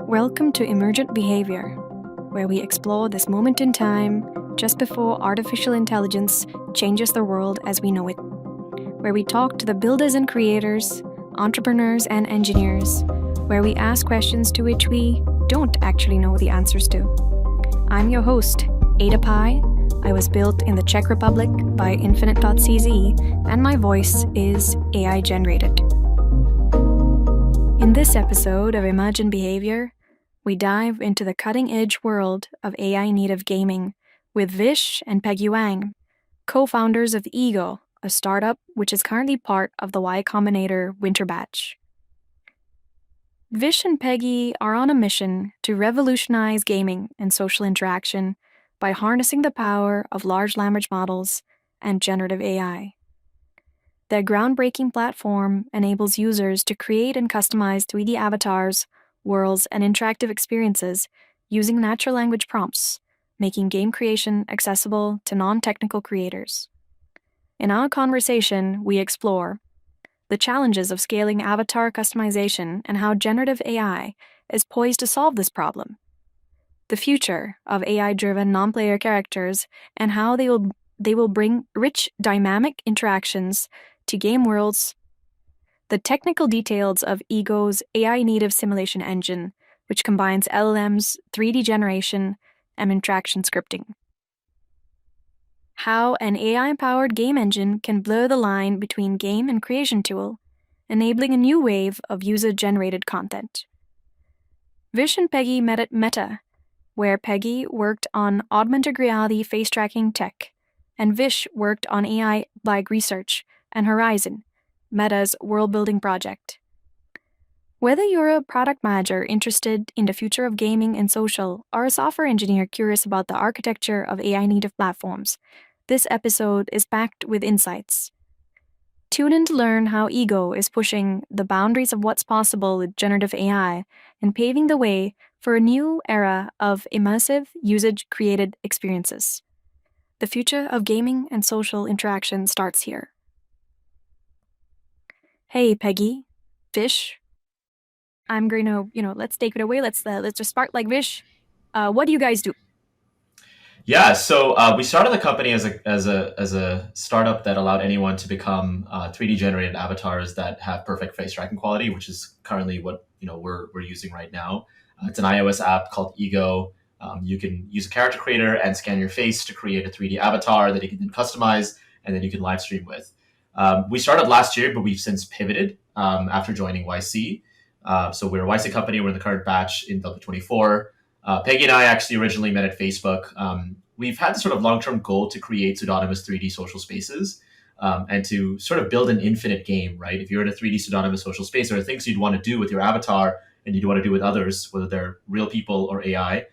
Welcome to Emergent Behavior, where we explore this moment in time just before artificial intelligence changes the world as we know it, where we talk to the builders and creators, entrepreneurs and engineers, where we ask questions to which we don't actually know the answers to. I'm your host, Ada Pi. I was built in the Czech Republic by Infinite.cz, and my voice is AI generated. In this episode of Emergent Behavior, we dive into the cutting-edge world of AI native gaming with Vish and Peggy Wang, co-founders of Ego, a startup which is currently part of the Y Combinator winter batch. Vish and Peggy are on a mission to revolutionize gaming and social interaction by harnessing the power of large language models and generative AI. Their groundbreaking platform enables users to create and customize 3D avatars, worlds, and interactive experiences using natural language prompts, making game creation accessible to non-technical creators. In our conversation, we explore the challenges of scaling avatar customization and how generative AI is poised to solve this problem, the future of AI-driven non-player characters and how they will bring rich, dynamic interactions to game worlds, the technical details of Ego's AI-native simulation engine, which combines LLMs, 3D generation, and interaction scripting. How an AI-powered game engine can blur the line between game and creation tool, enabling a new wave of user-generated content. Vish and Peggy met at Meta, where Peggy worked on augmented reality face tracking tech, and Vish worked on AI-like research and Horizon, Meta's world-building project. Whether you're a product manager interested in the future of gaming and social, or a software engineer curious about the architecture of AI-native platforms, this episode is packed with insights. Tune in to learn how Ego is pushing the boundaries of what's possible with generative AI and paving the way for a new era of immersive, usage-created experiences. The future of gaming and social interaction starts here. Hey, Peggy, Vish. I'm going to, let's take it away. Let's just start like Vish. What do you guys do? Yeah, so we started the company as a startup that allowed anyone to become 3D generated avatars that have perfect face tracking quality, which is currently what we're using right now. It's an iOS app called Ego. You can use a character creator and scan your face to create a 3D avatar that you can then customize and then you can live stream with. We started last year, but we've since pivoted after joining YC. So we're a YC company. We're in the current batch in W24. Peggy and I actually originally met at Facebook. We've had this sort of long-term goal to create pseudonymous 3D social spaces and to sort of build an infinite game, right? If you're in a 3D pseudonymous social space, there are things you'd want to do with your avatar and you'd want to do with others, whether they're real people or AI.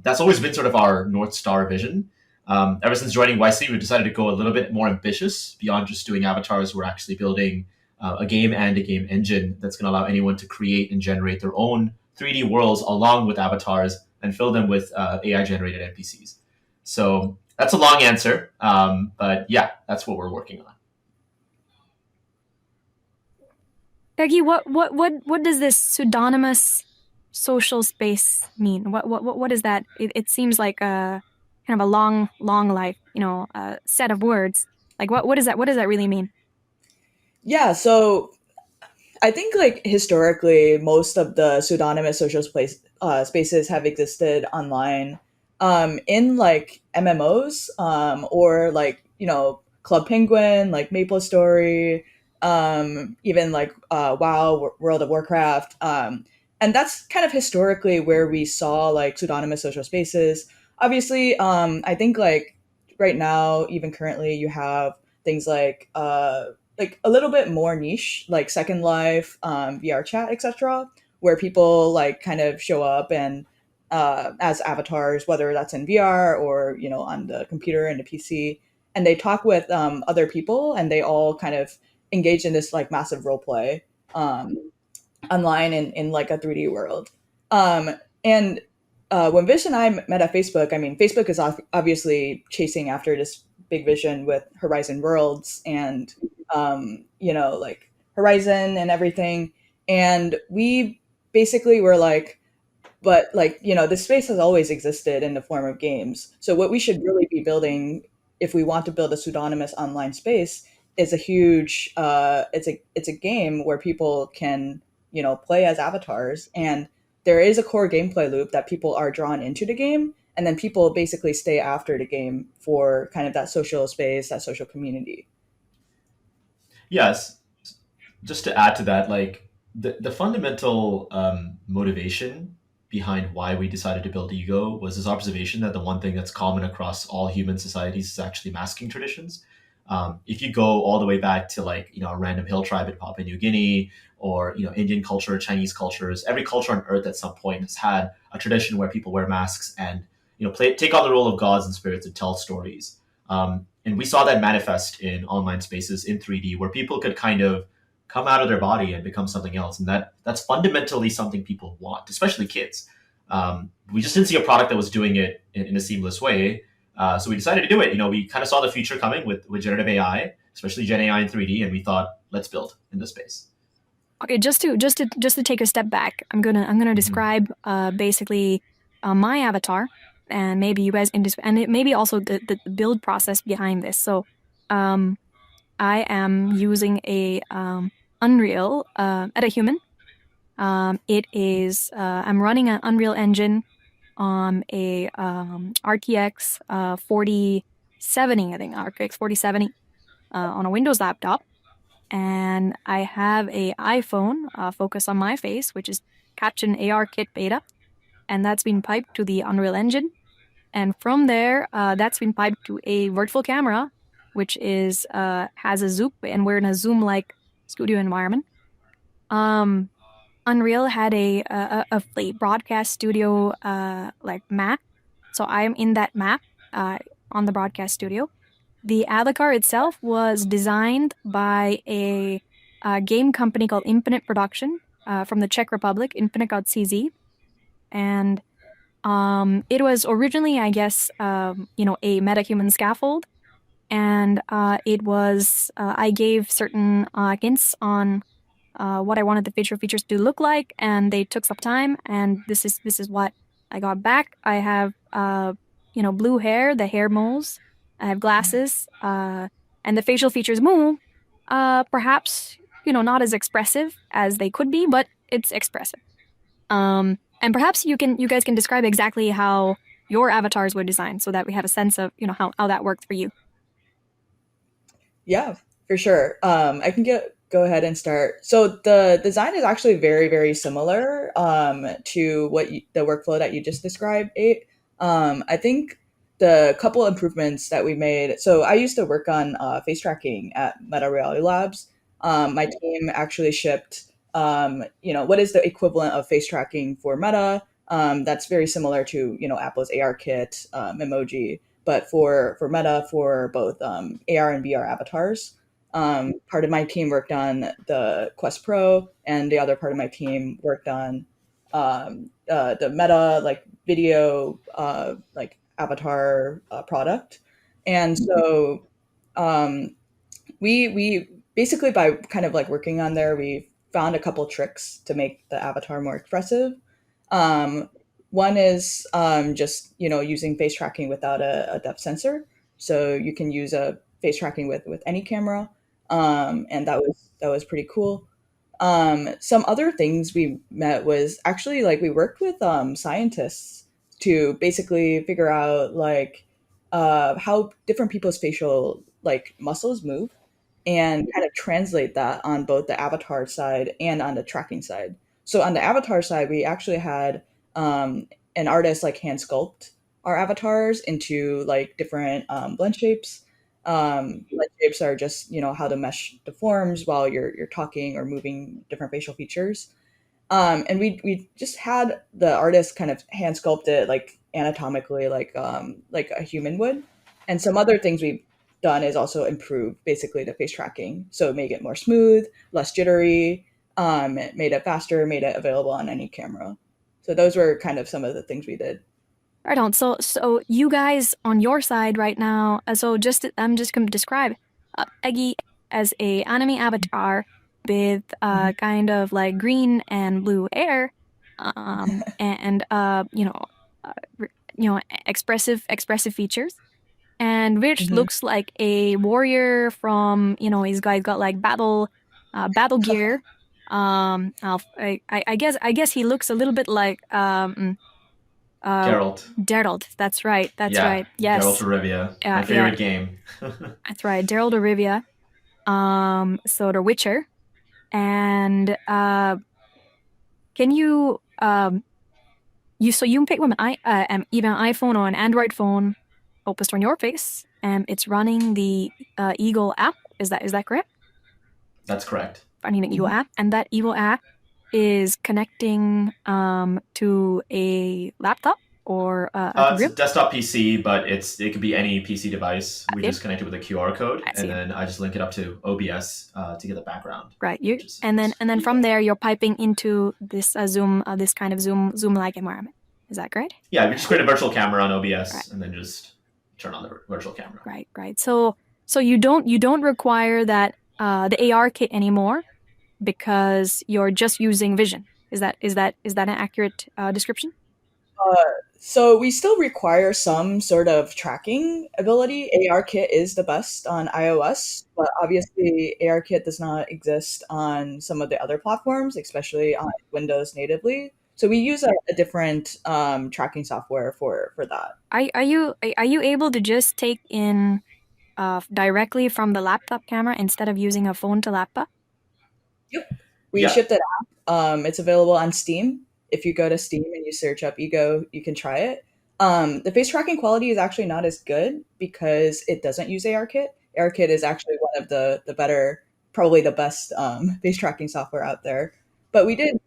That's always been sort of our North Star vision. Ever since joining YC, we've decided to go a little bit more ambitious beyond just doing avatars. We're actually building a game and a game engine that's going to allow anyone to create and generate their own 3D worlds along with avatars and fill them with AI-generated NPCs. So that's a long answer, but yeah, that's what we're working on. Peggy, what does this pseudonymous social space mean? What is that? It seems like a kind of a long life, set of words. Like what does that really mean? Yeah, so I think like historically, most of the pseudonymous social spaces have existed online, in like MMOs, or like Club Penguin, like Maple Story, even like WoW, World of Warcraft, and that's kind of historically where we saw like pseudonymous social spaces. Obviously, I think like right now, even currently, you have things like a little bit more niche, like Second Life, VR chat, etc., where people like kind of show up and as avatars, whether that's in VR or on the computer and the PC, and they talk with other people, and they all kind of engage in this like massive role play online in like a 3D world. And when Vish and I met at Facebook, I mean, Facebook is obviously chasing after this big vision with Horizon Worlds, and like Horizon and everything. And we basically were like, but like, this space has always existed in the form of games. So what we should really be building, if we want to build a pseudonymous online space, is a huge it's a game where people can, play as avatars, and there is a core gameplay loop that people are drawn into the game, and then people basically stay after the game for kind of that social space, that social community. Yes, just to add to that, like the fundamental motivation behind why we decided to build Ego was this observation that the one thing that's common across all human societies is actually masking traditions. If you go all the way back to like a random hill tribe in Papua New Guinea, or Indian culture, Chinese cultures, every culture on earth at some point has had a tradition where people wear masks and take on the role of gods and spirits and tell stories. And we saw that manifest in online spaces in 3D, where people could kind of come out of their body and become something else, and that's fundamentally something people want, especially kids. We just didn't see a product that was doing it in a seamless way, so we decided to do it. We kind of saw the future coming with generative AI, especially Gen AI in 3D, and we thought, let's build in this space. Okay, just to take a step back, I'm gonna describe basically my avatar, and maybe you guys and it maybe also the build process behind this. So, um, I am using a Unreal at a human. It is I'm running an Unreal Engine on a RTX 4070, I think RTX 4070 on a Windows laptop, and I have a iPhone focused on my face, which is Caption AR Kit Beta, and that's been piped to the Unreal Engine. And from there, that's been piped to a virtual camera, which is has a zoom, and we're in a Zoom-like studio environment. Um, Unreal had a broadcast studio like map, so I'm in that map on the broadcast studio. The avatar itself was designed by a game company called Infinite Production from the Czech Republic, Infinite.cz, and it was originally, I guess, a metahuman scaffold, and it was I gave certain hints on what I wanted the facial features to look like, and they took some time, and this is what I got back. I have blue hair, the hair moles. I have glasses, and the facial features move. Perhaps not as expressive as they could be, but it's expressive. And perhaps you guys can describe exactly how your avatars were designed, so that we have a sense of how that worked for you. Yeah, for sure. I can go ahead and start. So the design is actually very, very similar to the workflow that you just described. I think the couple improvements that we made. So I used to work on face tracking at Meta Reality Labs. My team actually shipped, what is the equivalent of face tracking for Meta? That's very similar to Apple's AR Kit, emoji, but for Meta, for both AR and VR avatars. Part of my team worked on the Quest Pro, and the other part of my team worked on the Meta like video like avatar product. And so um, we basically, by kind of like working on there, we found a couple tricks to make the avatar more expressive. Um, One is just using face tracking without a depth sensor, so you can use a face tracking with any camera, and that was pretty cool. Some other things we met was actually like we worked with scientists to basically figure out like how different people's facial like muscles move, and kind of translate that on both the avatar side and on the tracking side. So on the avatar side, we actually had an artist like hand sculpt our avatars into like different blend shapes. Blend shapes are just how the mesh deforms while you're talking or moving different facial features. And we just had the artist kind of hand sculpt it like anatomically, like a human would. And some other things we've done is also improve basically the face tracking, so make it more smooth, less jittery. It made it faster, made it available on any camera. So those were kind of some of the things we did. Right on. So you guys on your side right now. So I'm just gonna describe. Peggy as a anime avatar with kind of like green and blue hair, and expressive expressive features. And Rich looks like a warrior from, he's got like battle gear. I guess he looks a little bit like Geralt. Geralt. That's right. That's right. Geralt Yes. of Rivia. My Yeah. favorite game. That's right. Geralt of Rivia. So the Witcher. And can you you can pick from either an iPhone or an Android phone, focused on your face, and it's running the Eagle app. Is that correct? That's correct. Running the Eagle app, and that Eagle app is connecting to a laptop or a It's a computer. desktop PC, but it could be any PC device. We see. just connect it with a QR code, I see. and then I just link it up to OBS to get the background. Right. And then from there you're piping into this Zoom, this kind of Zoom-like environment. Is that correct? Yeah, we just create a virtual camera on OBS, Right. and then just turn on the virtual camera. Right. So you don't require that the AR kit anymore, because you're just using vision. Is that an accurate description? So we still require some sort of tracking ability. ARKit is the best on iOS, but obviously ARKit does not exist on some of the other platforms, especially on Windows natively. So we use a different tracking software for that. Are you able to just take in directly from the laptop camera instead of using a phone to laptop? Yep. We shipped it out. It's available on Steam. If you go to Steam and you search up Ego, you can try it. The face tracking quality is actually not as good because it doesn't use ARKit. ARKit is actually one of the better, probably the best face tracking software out there. But we did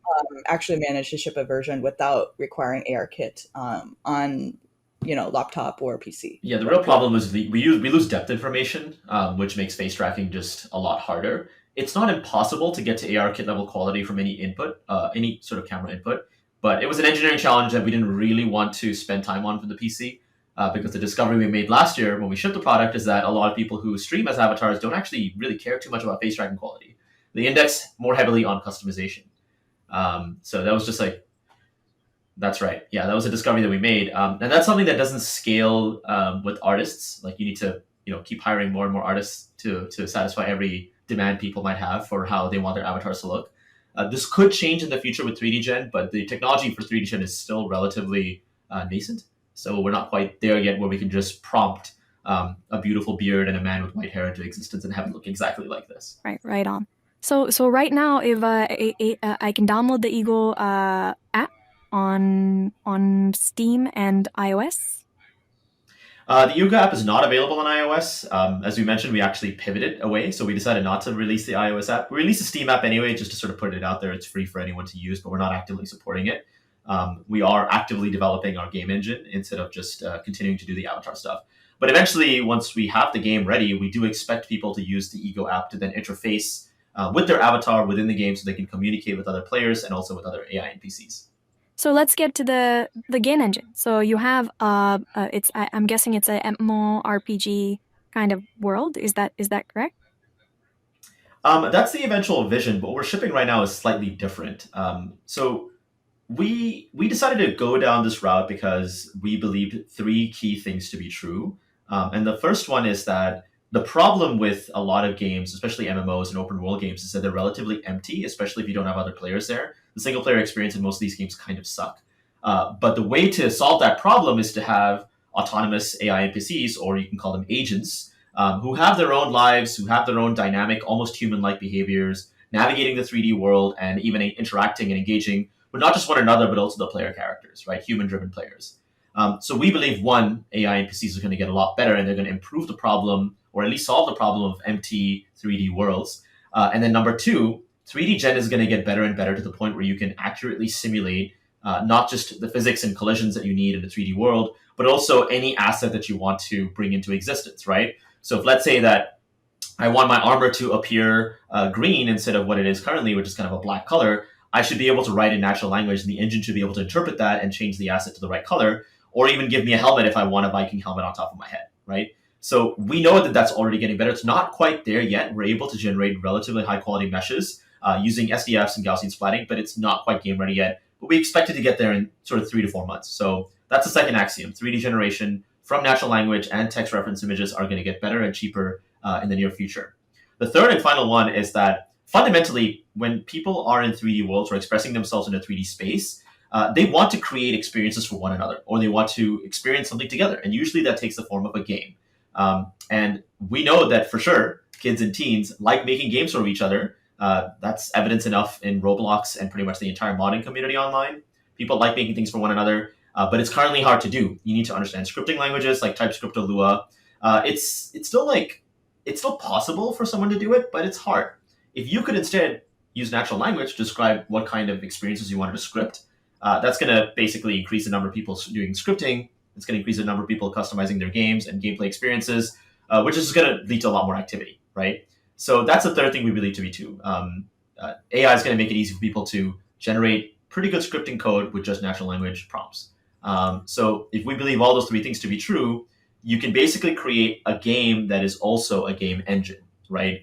actually manage to ship a version without requiring ARKit on laptop or PC. Yeah, the real problem is we lose depth information, which makes face tracking just a lot harder. It's not impossible to get to ARKit level quality from any input, any sort of camera input, but it was an engineering challenge that we didn't really want to spend time on for the PC, because the discovery we made last year when we shipped the product is that a lot of people who stream as avatars don't actually really care too much about face tracking quality. They index more heavily on customization. So that was just like, that's right. Yeah, that was a discovery that we made, and that's something that doesn't scale with artists. Like, you need to keep hiring more and more artists to satisfy every demand people might have for how they want their avatars to look. This could change in the future with 3D Gen, but the technology for 3D Gen is still relatively nascent. So we're not quite there yet where we can just prompt a beautiful beard and a man with white hair into existence and have it look exactly like this. Right on. So right now, if I can download the Eagle app on Steam and iOS. The Yuga app is not available on iOS. As we mentioned, we actually pivoted away, so we decided not to release the iOS app. We released the Steam app anyway, just to sort of put it out there. It's free for anyone to use, but we're not actively supporting it. We are actively developing our game engine instead of just continuing to do the avatar stuff. But eventually, once we have the game ready, we do expect people to use the Ego app to then interface with their avatar within the game so they can communicate with other players and also with other AI NPCs. So let's get to the game engine. So you have I'm guessing it's a MMORPG kind of world. Is that correct? That's the eventual vision, but what we're shipping right now is slightly different. So we decided to go down this route because we believed three key things to be true. And the first one is that the problem with a lot of games, especially MMOs and open world games, is that they're relatively empty, especially if you don't have other players there. The single player experience in most of these games kind of suck. But the way to solve that problem is to have autonomous AI NPCs, or you can call them agents, who have their own lives, who have their own dynamic, almost human-like behaviors, navigating the 3D world and even interacting and engaging with not just one another, but also the player characters, right? Human-driven players. So we believe, one, AI NPCs are going to get a lot better and they're going to improve the problem, or at least solve the problem of empty 3D worlds. And then number two, 3D Gen is going to get better and better to the point where you can accurately simulate not just the physics and collisions that you need in a 3D world, but also any asset that you want to bring into existence, right? So if, let's say that I want my armor to appear green instead of what it is currently, which is kind of a black color, I should be able to write in natural language, and the engine should be able to interpret that and change the asset to the right color, or even give me a helmet if I want a Viking helmet on top of my head, right? So we know that that's already getting better. It's not quite there yet. We're able to generate relatively high quality meshes using SDFs and Gaussian splatting, but it's not quite game ready yet. But we expect it to get there in sort of 3 to 4 months. So that's the second axiom. 3D generation from natural language and text reference images are going to get better and cheaper in the near future. The third and final one is that fundamentally, when people are in 3D worlds or expressing themselves in a 3D space, they want to create experiences for one another, or they want to experience something together. And usually that takes the form of a game. And we know that for sure, kids and teens like making games for each other. That's evidence enough in Roblox and pretty much the entire modding community online. People like making things for one another, but it's currently hard to do. You need to understand scripting languages like TypeScript or Lua. It's still possible for someone to do it, but it's hard. If you could instead use natural language to describe what kind of experiences you wanted to script, that's going to basically increase the number of people doing scripting. It's going to increase the number of people customizing their games and gameplay experiences, which is going to lead to a lot more activity, right? So that's the third thing we believe to be true. AI is going to make it easy for people to generate pretty good scripting code with just natural language prompts. So if we believe all those three things to be true, you can basically create a game that is also a game engine, right?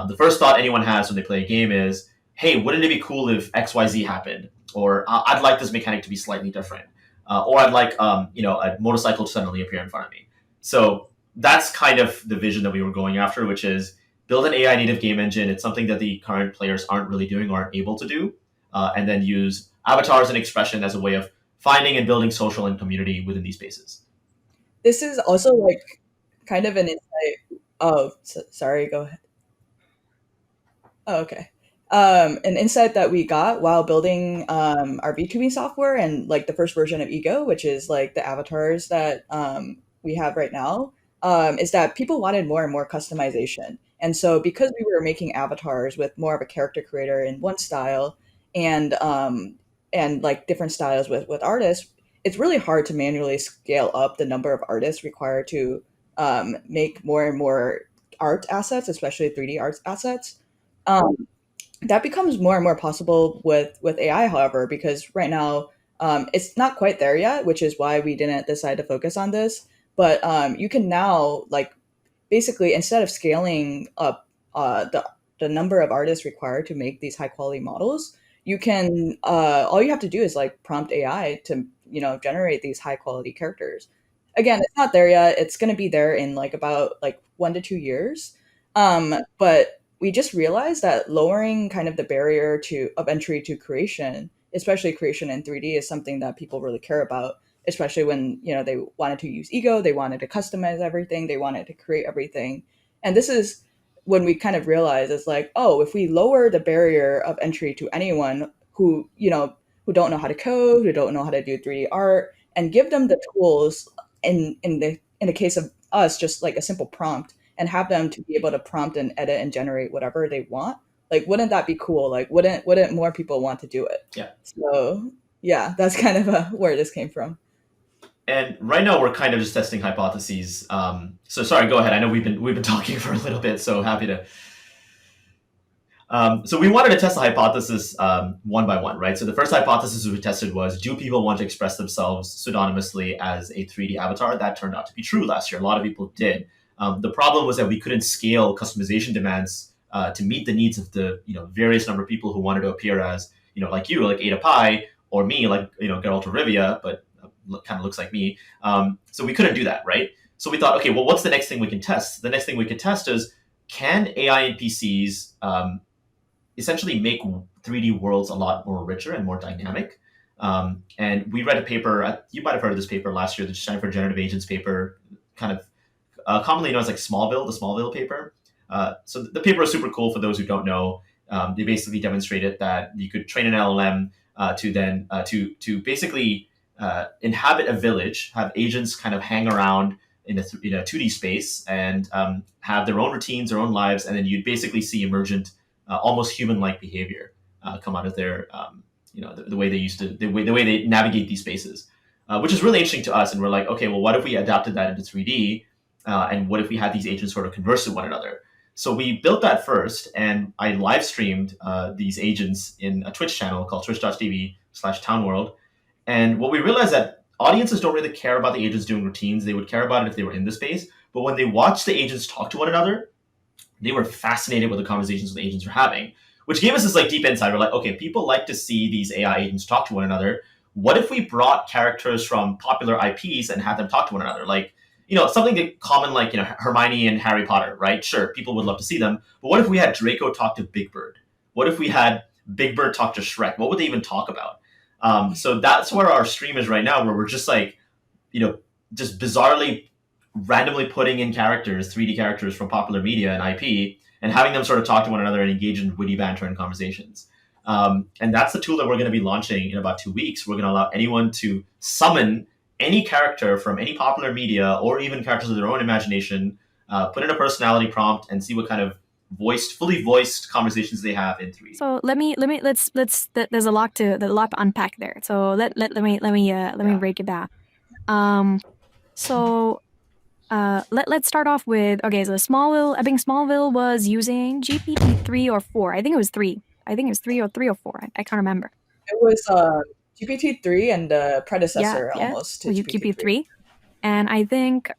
The first thought anyone has when they play a game is, hey, wouldn't it be cool if XYZ happened? Or I'd like this mechanic to be slightly different. Or I'd like a motorcycle to suddenly appear in front of me. So that's kind of the vision that we were going after, which is build an AI native game engine. It's something that the current players aren't really doing or aren't able to do. And then use avatars and expression as a way of finding and building social and community within these spaces. This is also like kind of an insight. Oh, sorry, go ahead. Oh, okay. An insight that we got while building our VTubing software and like the first version of Ego, which is like the avatars that we have right now, is that people wanted more and more customization. And so because we were making avatars with more of a character creator in one style and like different styles with artists, it's really hard to manually scale up the number of artists required to make more and more art assets, especially 3D art assets. Um, that becomes more and more possible with AI, however, because right now it's not quite there yet, which is why we didn't decide to focus on this. But you can now like basically instead of scaling up the number of artists required to make these high quality models, you can all you have to do is like prompt AI to generate these high quality characters. Again, it's not there yet. It's going to be there in like about like 1 to 2 years. But we just realized that lowering kind of the barrier to of entry to creation, especially creation in 3D, is something that people really care about. Especially when they wanted to use Ego, they wanted to customize everything, they wanted to create everything, and this is when we kind of realized it's like, oh, if we lower the barrier of entry to anyone who don't know how to code, who don't know how to do 3D art, and give them the tools in the case of us, just like a simple prompt and have them to be able to prompt and edit and generate whatever they want. Like, wouldn't that be cool? Like, wouldn't more people want to do it? Yeah. So yeah, that's kind of where this came from. And right now we're kind of just testing hypotheses. So sorry, go ahead. I know we've been talking for a little bit, so happy to. So we wanted to test the hypothesis one by one, right? So the first hypothesis we tested was, do people want to express themselves pseudonymously as a 3D avatar? That turned out to be true last year. A lot of people did. The problem was that we couldn't scale customization demands to meet the needs of the various number of people who wanted to appear as like you, like Ada Pi, or me, like Geralt or Rivia, but kind of looks like me. So we couldn't do that, right? So we thought, okay, well, what's the next thing we can test? The next thing we could test is, can AI NPCs essentially make 3D worlds a lot more richer and more dynamic? And we read a paper, you might have heard of this paper last year, the Stanford Generative Agents paper, kind of commonly known as like Smallville, the Smallville paper. So the paper is super cool for those who don't know. They basically demonstrated that you could train an LLM to basically inhabit a village, have agents kind of hang around in a 2D space and have their own routines, their own lives, and then you'd basically see emergent, almost human-like behavior come out of their, the way they used to, the way they navigate these spaces, which is really interesting to us. And we're like, okay, well, what if we adapted that into 3D? And what if we had these agents sort of converse with one another? So we built that first, and I live streamed these agents in a Twitch channel called twitch.tv/townworld. And what we realized that audiences don't really care about the agents doing routines. They would care about it if they were in the space. But when they watched the agents talk to one another, they were fascinated with the conversations the agents were having, which gave us this like deep insight. We're like, okay, people like to see these AI agents talk to one another. What if we brought characters from popular IPs and had them talk to one another? Like, something that common like, Hermione and Harry Potter, right? Sure, people would love to see them. But what if we had Draco talk to Big Bird? What if we had Big Bird talk to Shrek? What would they even talk about? So that's where our stream is right now, where we're just like, just bizarrely randomly putting in characters, 3D characters from popular media and IP, and having them sort of talk to one another and engage in witty banter and conversations. And that's the tool that we're going to be launching in about 2 weeks. We're going to allow anyone to summon any character from any popular media or even characters of their own imagination, put in a personality prompt, and see what kind of fully voiced conversations they have in 3D. So let's there's a lot to unpack there. So let me break it down. Let's start off with, okay, so Smallville, I think Smallville was using GPT-3 or 4. I think it was 3. I think it was 3 or 4. I can't remember. It was GPT-3 and the predecessor almost to GPT-3. And I think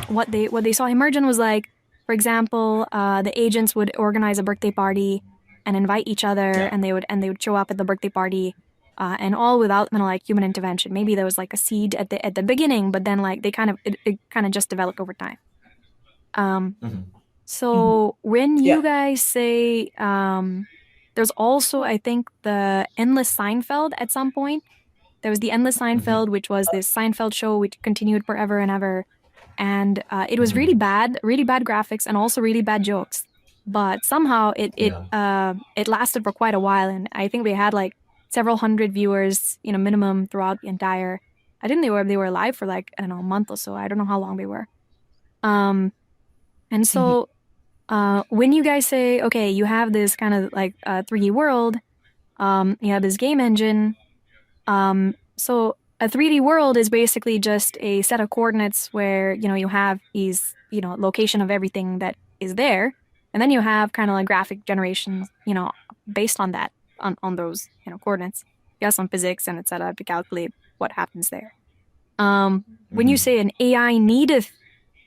what they saw emergent was like, for example, the agents would organize a birthday party and invite each other, and they would show up at the birthday party, and all without like human intervention. Maybe there was like a seed at the beginning, but then like it kind of just developed over time. So when you guys say there's also, I think, the Endless Seinfeld at some point. There was the Endless Seinfeld, which was this Seinfeld show which continued forever and ever. And it was really bad graphics and also really bad jokes. But somehow it lasted for quite a while. And I think we had like several hundred viewers, minimum throughout the entire. I think they were live for like, I don't know, a month or so. I don't know how long they were. And so when you guys say, okay, you have this kind of like 3D world, you have this game engine. So a 3D world is basically just a set of coordinates where, you have these, location of everything that is there. And then you have kind of like graphic generations, based on that, on those, coordinates. You have some physics and et cetera to calculate what happens there. When you say an AI native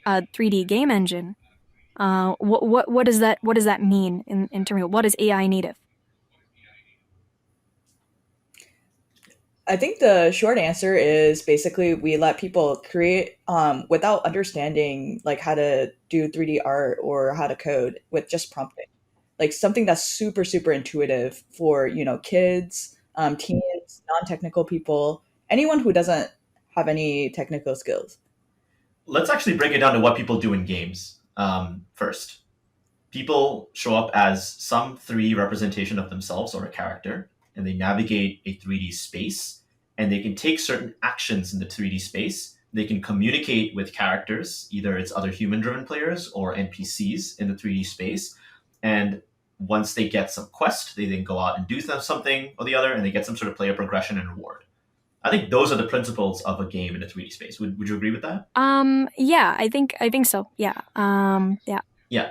3D game engine, what does that mean in terms of what is AI native? I think the short answer is basically we let people create without understanding like how to do 3D art or how to code with just prompting. Like something that's super, super intuitive for, kids, teens, non-technical people, anyone who doesn't have any technical skills. Let's actually break it down to what people do in games first. People show up as some 3D representation of themselves or a character, and they navigate a 3D space, and they can take certain actions in the 3D space. They can communicate with characters, either it's other human-driven players or NPCs in the 3D space. And once they get some quest, they then go out and do something or the other, and they get some sort of player progression and reward. I think those are the principles of a game in a 3D space. Would you agree with that? Yeah, I think so. Yeah. Yeah.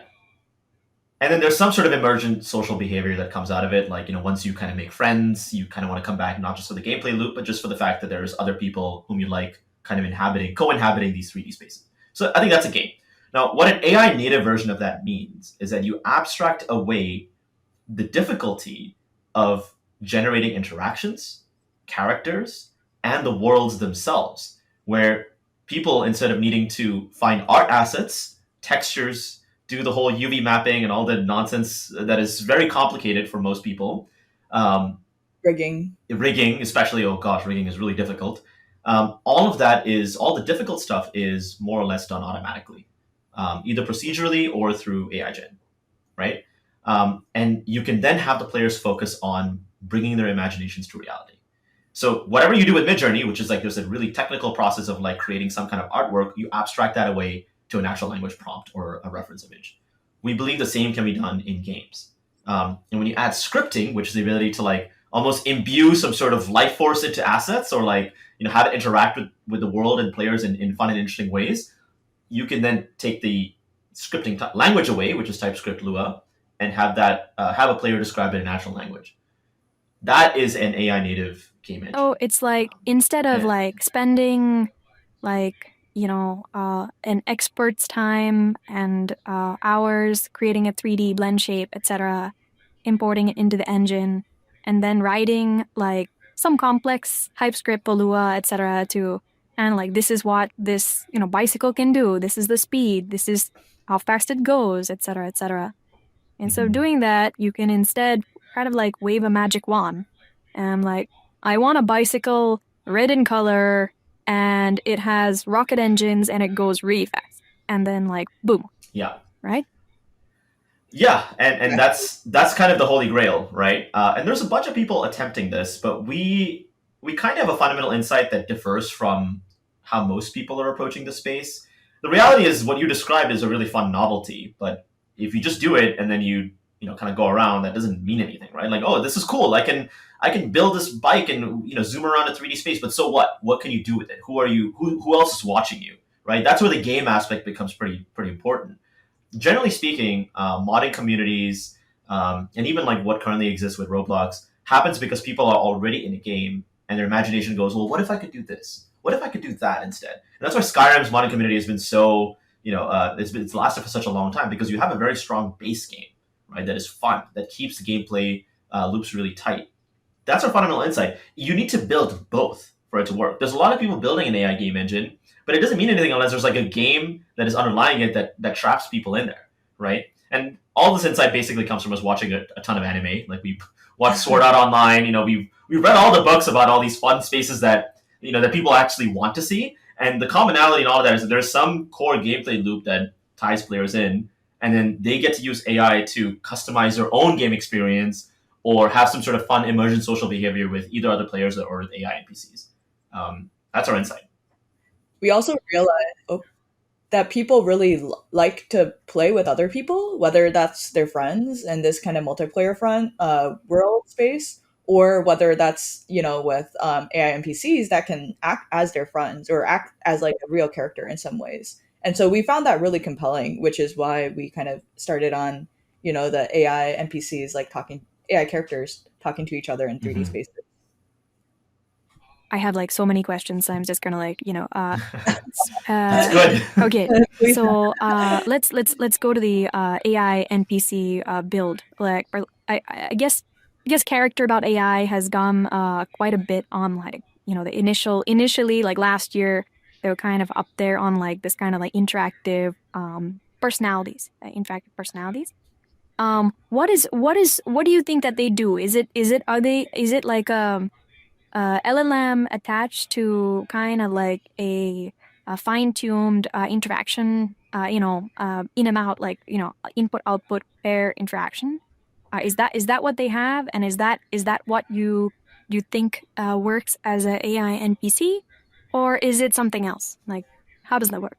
And then there's some sort of emergent social behavior that comes out of it. Like, once you kind of make friends, you kind of want to come back, not just for the gameplay loop, but just for the fact that there's other people whom you like kind of co-inhabiting these 3D spaces. So I think that's a game. Now, what an AI native version of that means is that you abstract away the difficulty of generating interactions, characters, and the worlds themselves, where people, instead of needing to find art assets, textures, do the whole UV mapping and all the nonsense that is very complicated for most people. Rigging, especially, rigging is really difficult. All the difficult stuff is more or less done automatically, either procedurally or through AI Gen, right? And you can then have the players focus on bringing their imaginations to reality. So whatever you do with Midjourney, which is like there's a really technical process of like creating some kind of artwork, you abstract that away to a natural language prompt or a reference image. We believe the same can be done in games. And when you add scripting, which is the ability to like almost imbue some sort of life force into assets or like, how to interact with the world and players in fun and interesting ways, you can then take the scripting language away, which is TypeScript Lua, and have a player describe it in natural language. That is an AI native game engine. Oh, it's like instead of like spending like an expert's time and hours creating a 3D blend shape, etc., importing it into the engine, and then writing like some complex hype script, Polua, etc., to and like this is what this bicycle can do. This is the speed. This is how fast it goes, etc., etc. Instead of Mhm. doing that, you can instead kind of like wave a magic wand. And I'm like, I want a bicycle red in color and it has rocket engines and it goes really fast. And then like boom, Yeah. right? Yeah, and that's kind of the holy grail, right? And there's a bunch of people attempting this, but we kind of have a fundamental insight that differs from how most people are approaching the space. The reality is, what you described is a really fun novelty, but if you just do it and then you kind of go around, that doesn't mean anything, right? Like, oh, this is cool. I can build this bike and zoom around a 3D space, but so what? What can you do with it? Who are you? Who else is watching you? Right? That's where the game aspect becomes pretty important. Generally speaking, modding communities and even like what currently exists with Roblox happens because people are already in a game and their imagination goes, well, what if I could do this? What if I could do that instead? And that's why Skyrim's modding community has been so, it's lasted for such a long time because you have a very strong base game, right? That is fun, that keeps the gameplay loops really tight. That's our fundamental insight. You need to build both for it to work. There's a lot of people building an AI game engine, but it doesn't mean anything unless there's like a game that is underlying it that traps people in there, right? And all this insight basically comes from us watching a ton of anime. Like we watched Sword Art Online. We've read all the books about all these fun spaces that people actually want to see. And the commonality in all of that is that there's some core gameplay loop that ties players in, and then they get to use AI to customize their own game experience or have some sort of fun immersion social behavior with either other players or with AI NPCs. That's our insight. We also realize that people really like to play with other people, whether that's their friends in this kind of multiplayer front world space, or whether that's with AI NPCs that can act as their friends or act as like a real character in some ways. And so we found that really compelling, which is why we kind of started on the AI NPCs like talking AI characters talking to each other in 3D Mm-hmm. spaces. I have like so many questions, so I'm just gonna That's good. okay. Please. So let's go to the AI NPC build. Like I guess character about AI has gone quite a bit on like the initially like last year they were kind of up there on like this kind of like interactive personalities, interactive personalities. What do you think that they do? Is it like LLM attached to kind of like a fine-tuned interaction, in and out, like input output pair interaction? Is that what they have, and is that what you think works as a AI NPC, or is it something else? Like, how does that work?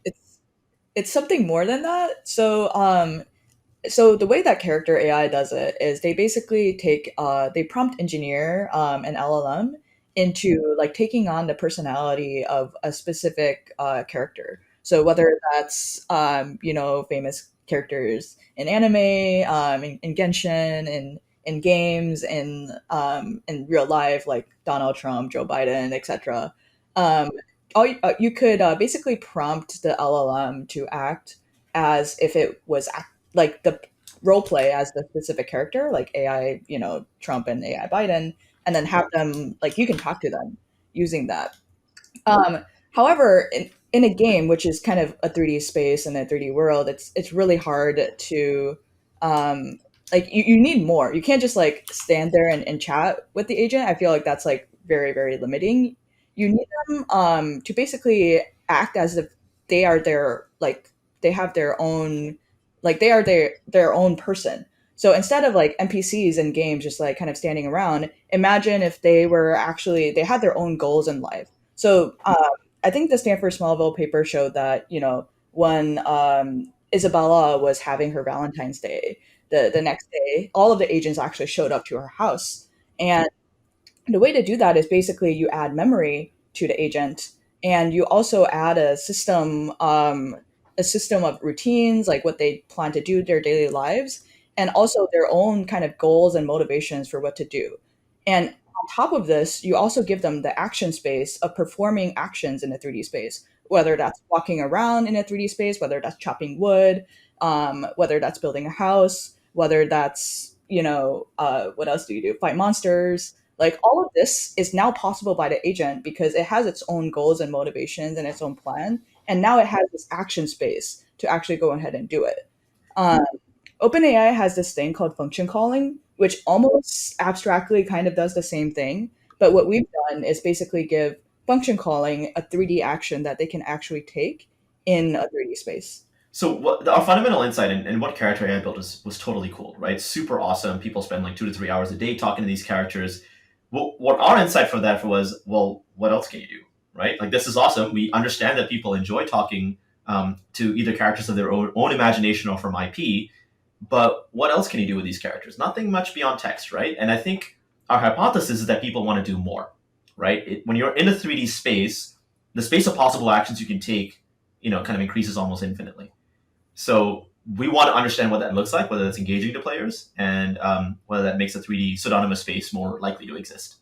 it's it's something more than that. So the way that character AI does it is they basically they prompt engineer an LLM into like taking on the personality of a specific character. So whether that's famous characters in anime, in Genshin, in games, in real life like Donald Trump, Joe Biden, etc. Um, you could basically prompt the LLM to act as if it was like the role play as the specific character, like AI, Trump and AI Biden, and then have them like you can talk to them using that. However, in a game, which is kind of a 3D space and a 3D world, it's really hard to um, like you need more. You can't just like stand there and chat with the agent. I feel like that's like very, very limiting. You need them to basically act as if they are their like they have their own like they are their own person. So instead of like NPCs in games just like kind of standing around, imagine if they had their own goals in life. So I think the Stanford Smallville paper showed that when Isabella was having her Valentine's Day, the next day, all of the agents actually showed up to her house, and the way to do that is basically you add memory to the agent, and you also add a system of routines, like what they plan to do their daily lives, and also their own kind of goals and motivations for what to do. And on top of this, you also give them the action space of performing actions in a 3D space, whether that's walking around in a 3D space, whether that's chopping wood, whether that's building a house, whether that's, what else do you do? Fight monsters. Like all of this is now possible by the agent because it has its own goals and motivations and its own plan. And now it has this action space to actually go ahead and do it. Um, OpenAI has this thing called function calling, which almost abstractly kind of does the same thing. But what we've done is basically give function calling a 3D action that they can actually take in a 3D space. So our fundamental insight and what character AI built was totally cool, right? Super awesome. People spend like 2 to 3 hours a day talking to these characters. Well, what our insight for that was, well, what else can you do, right? Like this is awesome. We understand that people enjoy talking to either characters of their own imagination or from IP, but what else can you do with these characters? Nothing much beyond text, right? And I think our hypothesis is that people want to do more, right? When you're in a 3D space, the space of possible actions you can take, kind of increases almost infinitely. So we want to understand what that looks like, whether that's engaging to players, and whether that makes a 3D pseudonymous space more likely to exist.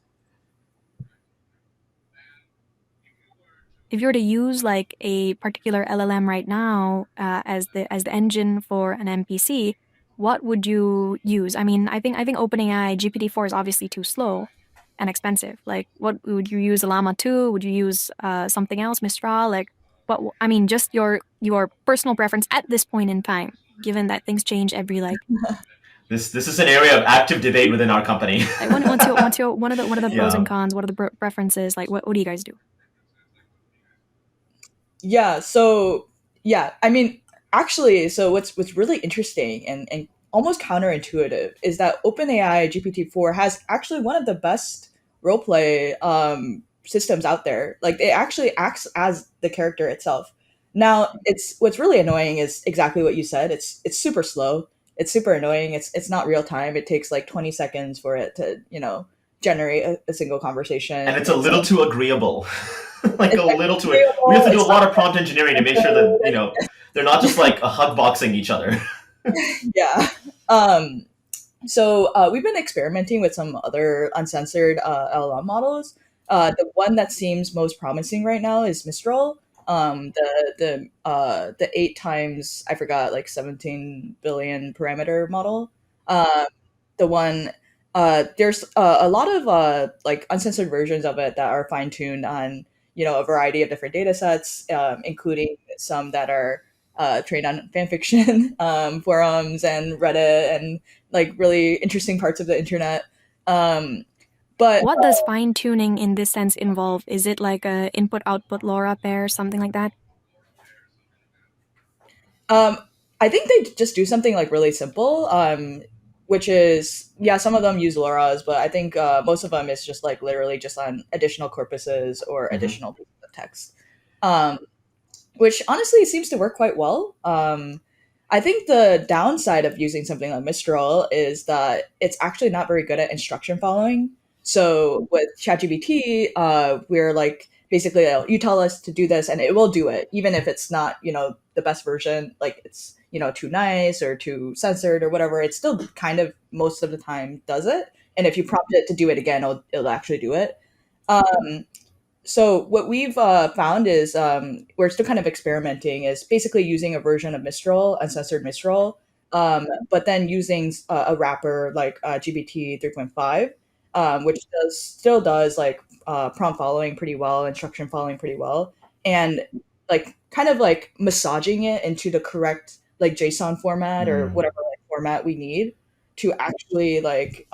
If you were to use like a particular LLM right now as the engine for an NPC, what would you use? I mean, I think OpenAI GPT-4 is obviously too slow and expensive. Like, what would you use? A Llama 2? Would you use something else, Mistral? Like, what? I mean, just your personal preference at this point in time, given that things change every like. This is an area of active debate within our company. Like, what are the pros and cons? What are the preferences? Like, what do you guys do? Yeah, so I mean, actually, so what's really interesting and almost counterintuitive is that OpenAI GPT-4 has actually one of the best roleplay systems out there. Like it actually acts as the character itself. Now, it's what's really annoying is exactly what you said. It's super slow. It's super annoying. It's not real time. It takes like 20 seconds for it to, generate a single conversation. And it's a little too agreeable. Like a little too. We have to do a lot of prompt engineering to make sure that they're not just like hug boxing each other. Yeah. So we've been experimenting with some other uncensored LLM models. The one that seems most promising right now is Mistral. The 8 times I forgot like 17 billion parameter model. The one there's a lot of like uncensored versions of it that are fine tuned on a variety of different data sets, including some that are trained on fanfiction forums and Reddit and like really interesting parts of the internet. But what does fine tuning in this sense involve? Is it like a input output LoRa pair, something like that? I think they just do something like really simple, which is some of them use LoRa's, but I think most of them is just like literally just on additional corpuses or additional pieces of text, which honestly seems to work quite well. I think the downside of using something like Mistral is that it's actually not very good at instruction following. So with ChatGPT, we're like basically you tell us to do this and it will do it, even if it's not the best version, like it's too nice or too censored or whatever. It still kind of most of the time does it. And if you prompt it to do it again, it'll actually do it. So what we've found is we're still kind of experimenting is basically using a version of Mistral, uncensored Mistral, but then using a wrapper like GPT 3.5, which still does like prompt following pretty well, instruction following pretty well, and like kind of like massaging it into the correct like JSON format or whatever like, format we need to actually like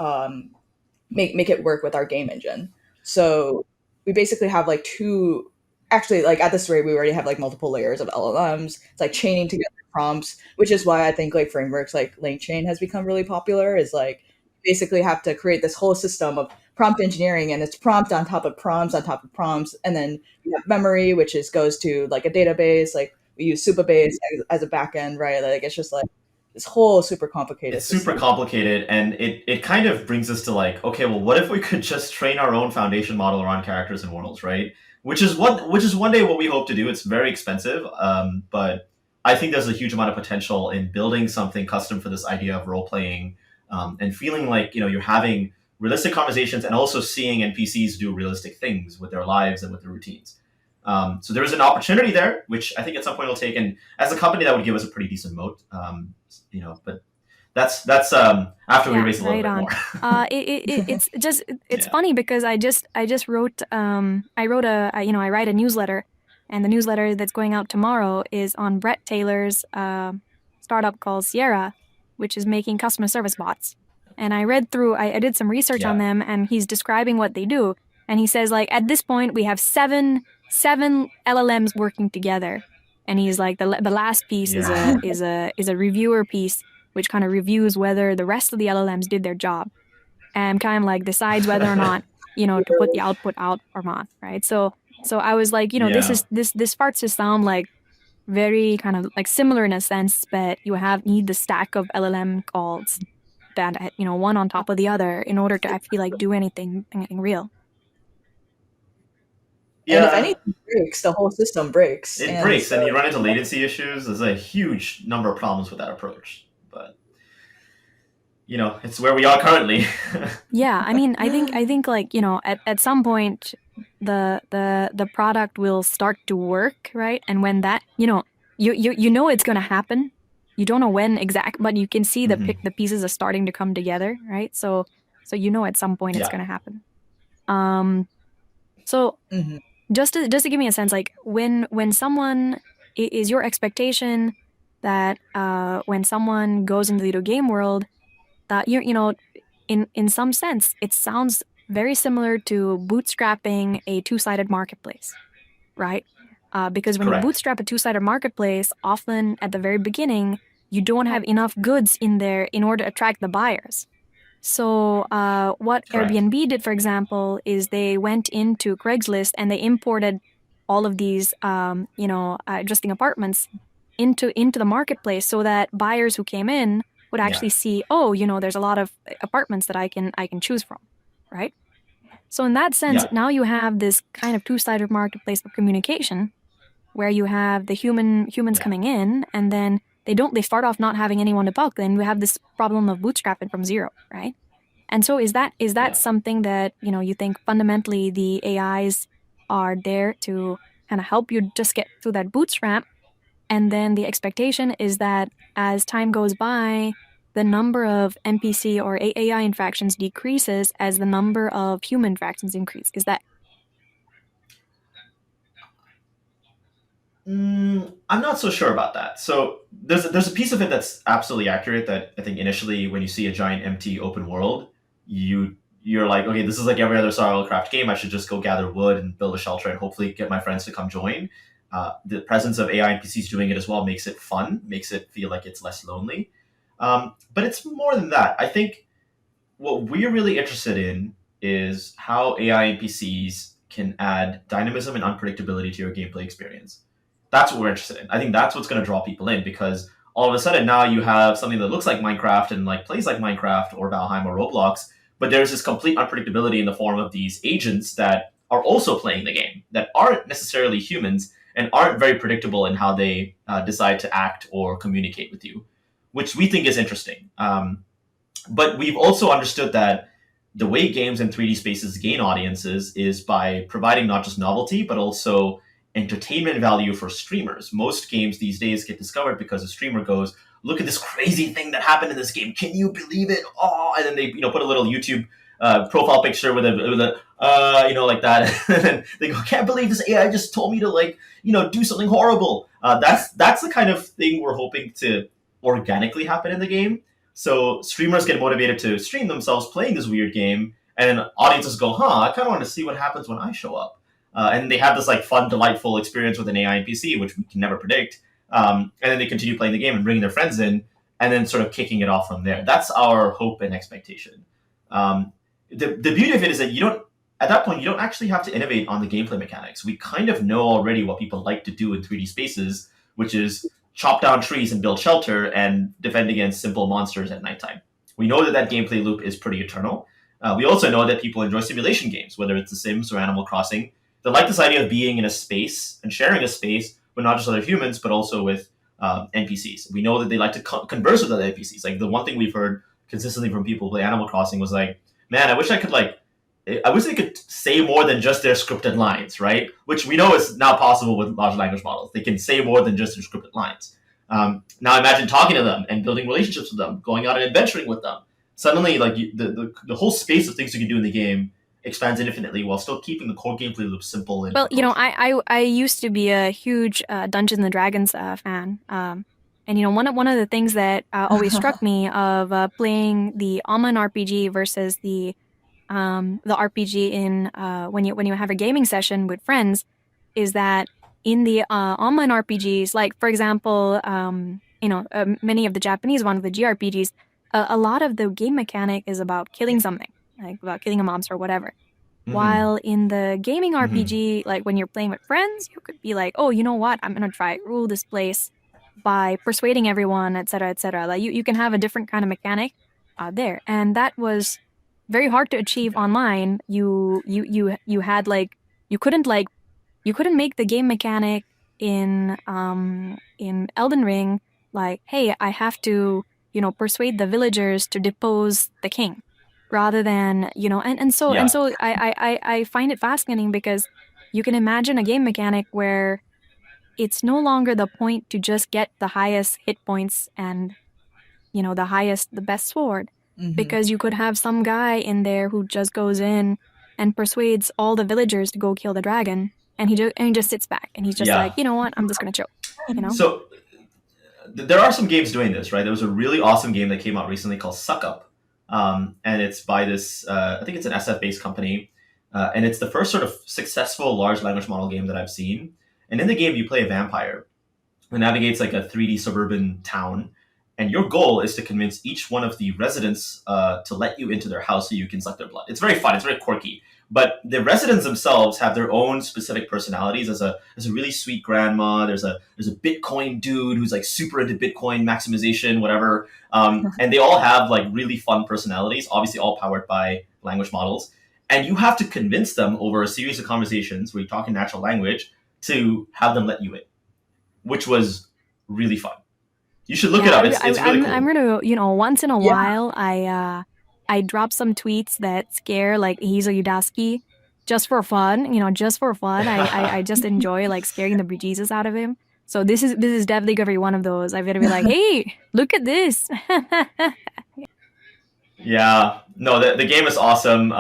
make it work with our game engine. So we basically have like actually like at this rate we already have like multiple layers of LLMs. It's like chaining together prompts, which is why I think like frameworks like LangChain has become really popular, is like basically have to create this whole system of prompt engineering, and it's prompt on top of prompts on top of prompts, and then you have memory, which goes to like a database. Like we use Supabase as a backend, right? Like it's just like this whole super complicated system. Super complicated, and it kind of brings us to like, okay, well, what if we could just train our own foundation model around characters and worlds, right? Which is one day what we hope to do. It's very expensive, but I think there's a huge amount of potential in building something custom for this idea of role playing, and feeling like you're having realistic conversations and also seeing NPCs do realistic things with their lives and with their routines. So there is an opportunity there, which I think at some point will take. And as a company, that would give us a pretty decent moat. But that's after we raise a little bit more. It's funny because I wrote I write a newsletter, and the newsletter that's going out tomorrow is on Brett Taylor's startup called Sierra, which is making customer service bots. And I read through, I did some research on them, and he's describing what they do. And he says, like, at this point, we have seven LLMs working together. And he's like, the last piece is a reviewer piece, which kind of reviews whether the rest of the LLMs did their job, and kind of like decides whether or not, to put the output out or not, right? So I was like, this starts to sound like very kind of like similar in a sense, but you need the stack of LLM calls that, one on top of the other in order to actually like do anything real. Yeah. And if anything breaks, the whole system breaks. It breaks, and you run into latency issues. There's a huge number of problems with that approach. But it's where we are currently. Yeah, I mean, I think like at some point the product will start to work, right? And when that it's going to happen. You don't know when exact, but you can see the pieces are starting to come together, right? So at some point it's going to happen. Just to give me a sense, like when someone is your expectation that when someone goes into the video game world, that in some sense it sounds very similar to bootstrapping a two-sided marketplace, right? Because when you bootstrap a two-sided marketplace, often at the very beginning, you don't have enough goods in there in order to attract the buyers. So what Airbnb did, for example, is they went into Craigslist and they imported all of these, adjusting apartments into the marketplace, so that buyers who came in would actually see, there's a lot of apartments that I can choose from, right? So in that sense, now you have this kind of two-sided marketplace for communication, where you have the humans coming in, and then they start off not having anyone to talk. Then we have this problem of bootstrapping from zero, right? And so is that something that you think fundamentally the AIs are there to kind of help you just get through that bootstrap, and then the expectation is that as time goes by, the number of NPC or AI interactions decreases as the number of human interactions increase. Is that? I'm not so sure about that. So there's a piece of it that's absolutely accurate, that I think initially when you see a giant empty open world, you're like, okay, this is like every other survival craft game. I should just go gather wood and build a shelter and hopefully get my friends to come join. The presence of AI NPCs doing it as well makes it fun, makes it feel like it's less lonely. But it's more than that. I think what we're really interested in is how AI NPCs can add dynamism and unpredictability to your gameplay experience. That's what we're interested in. I think that's what's going to draw people in, because all of a sudden now you have something that looks like Minecraft and like plays like Minecraft or Valheim or Roblox, but there's this complete unpredictability in the form of these agents that are also playing the game, that aren't necessarily humans and aren't very predictable in how they decide to act or communicate with you, which we think is interesting. But we've also understood that the way games in 3D spaces gain audiences is by providing not just novelty, but also entertainment value for streamers. Most games these days get discovered because a streamer goes, look at this crazy thing that happened in this game. Can you believe it? Oh, and then they put a little YouTube profile picture with a like that. And they go, can't believe this AI just told me to do something horrible. That's the kind of thing we're hoping to organically happen in the game. So streamers get motivated to stream themselves playing this weird game, and then audiences go, I kind of want to see what happens when I show up. And they have this fun, delightful experience with an AI NPC, which we can never predict. And then they continue playing the game and bringing their friends in, and then sort of kicking it off from there. That's our hope and expectation. The beauty of it is that at that point, you don't actually have to innovate on the gameplay mechanics. We kind of know already what people like to do in 3D spaces, which is chop down trees and build shelter and defend against simple monsters at nighttime. We know that gameplay loop is pretty eternal. We also know that people enjoy simulation games, whether it's The Sims or Animal Crossing. They like this idea of being in a space and sharing a space with not just other humans, but also with NPCs. We know that they like to converse with other NPCs. Like the one thing we've heard consistently from people who play Animal Crossing was like, man, I wish I could I wish they could say more than just their scripted lines, right? Which we know is now possible with large language models. They can say more than just their scripted lines. Now imagine talking to them and building relationships with them, going out and adventuring with them. Suddenly, like the whole space of things you can do in the game expands infinitely while still keeping the core gameplay loop simple and Well, you know, approachable. I used to be a huge Dungeons and Dragons fan, and you know, one of the things that always struck me of playing the online RPG versus the RPG in when you have a gaming session with friends is that in the online RPGs, like for example, you know, many of the Japanese one of the JRPGs, a lot of the game mechanic is about killing something, like about killing a monster or whatever. Mm-hmm. While in the gaming Mm-hmm. RPG, like when you're playing with friends, you could be like, oh, you know what? I'm gonna try rule this place by persuading everyone, etc., etc. Like you can have a different kind of mechanic there, and that was very hard to achieve online. You had like you couldn't like you couldn't make the game mechanic in Elden Ring like, hey, I have to persuade the villagers to depose the king rather than and Yeah. so I find it fascinating because you can imagine a game mechanic where it's no longer the point to just get the highest hit points and the best sword, Hmm. because you could have some guy in there who just goes in and persuades all the villagers to go kill the dragon, and he just sits back and he's just like, Yeah. you know what, I'm just gonna chill, you know. So there are some games doing this, right? There was a really awesome game that came out recently called Suck Up, and it's by this. I think it's an SF based company, and it's the first sort of successful large language model game that I've seen. And in the game, you play a vampire who navigates like a 3D suburban town, and your goal is to convince each one of the residents to let you into their house so you can suck their blood. It's very fun. It's very quirky. But the residents themselves have their own specific personalities. There's a really sweet grandma. There's a Bitcoin dude who's like super into Bitcoin maximization, whatever. And they all have like really fun personalities. Obviously, all powered by language models. And you have to convince them over a series of conversations where you talk in natural language to have them let you in, which was really fun. You should look Yeah, it up. It's really I'm cool. gonna, once in a Yeah. while, I drop some tweets that scare like Hazel Udasky just for fun, just for fun. I just enjoy like scaring the bejesus out of him. So this is definitely gonna be one of those. I'm gonna be like, hey, look at this. Yeah, no, the game is awesome.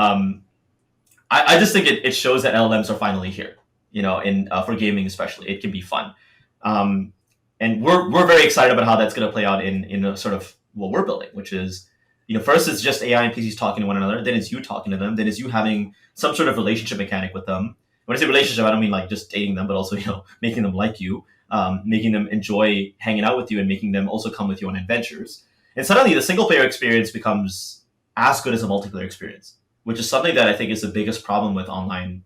I just think it shows that LLMs are finally here. In for gaming especially, it can be fun. Um, and we're very excited about how that's going to play out in a sort of what we're building, which is, first it's just AI and PCs talking to one another, then it's you talking to them, then it's you having some sort of relationship mechanic with them. When I say relationship, I don't mean like just dating them, but also making them like you, making them enjoy hanging out with you, and making them also come with you on adventures. And suddenly, the single player experience becomes as good as a multiplayer experience, which is something that I think is the biggest problem with online,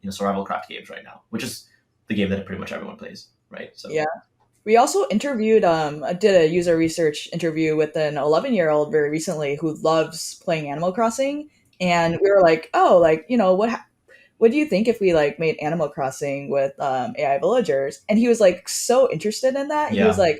survival craft games right now, which is the game that pretty much everyone plays, right? So Yeah. We also interviewed, did a user research interview with an 11-year-old very recently who loves playing Animal Crossing, and we were like, oh, like, what do you think if we like made Animal Crossing with AI villagers? And he was like so interested in that. He was yeah.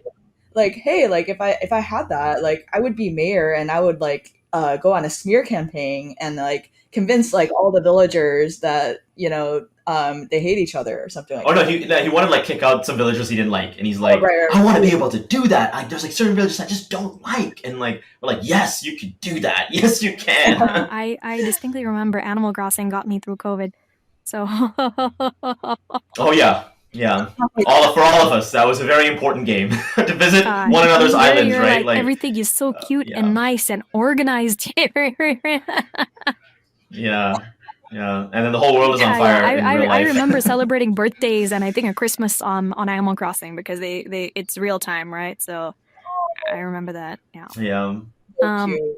like, hey, like if I had that, like I would be mayor and I would like go on a smear campaign and like convince like all the villagers that they hate each other or something Oh like no, that. he wanted to like kick out some villagers he didn't like, and he's Oh, like, right, I want to right, be able to do that. There's like certain villagers I just don't like, and like we're like, yes, you can do that. Yes, you Yeah, can. I distinctly remember Animal Crossing got me through COVID. So Oh yeah, yeah. right. For all of us, that was a very important game to visit God, one another's islands, you're right? like Like, everything is so cute and yeah, nice and organized here. yeah, yeah. And then the whole world is on Yeah. fire in real I life. remember celebrating birthdays and I think a Christmas on Animal Crossing because they it's real time, right? So I remember that. Yeah. Yeah. So Um, cute.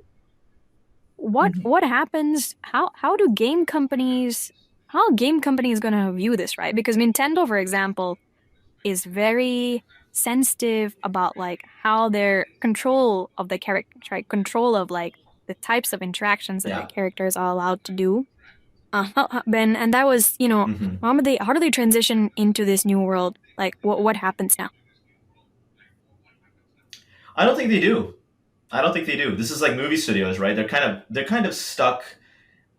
what Mhm. what happens? How game companies gonna view this, right? Because Nintendo, for example, is very sensitive about like how their control of the character, right? Control of like the types of interactions that the Yeah. characters are allowed to do. Ben, and that was, Hmm. how do they transition into this new world? Like, what happens now? I don't think they do. I don't think they do. This is like movie studios, right? They're kind of stuck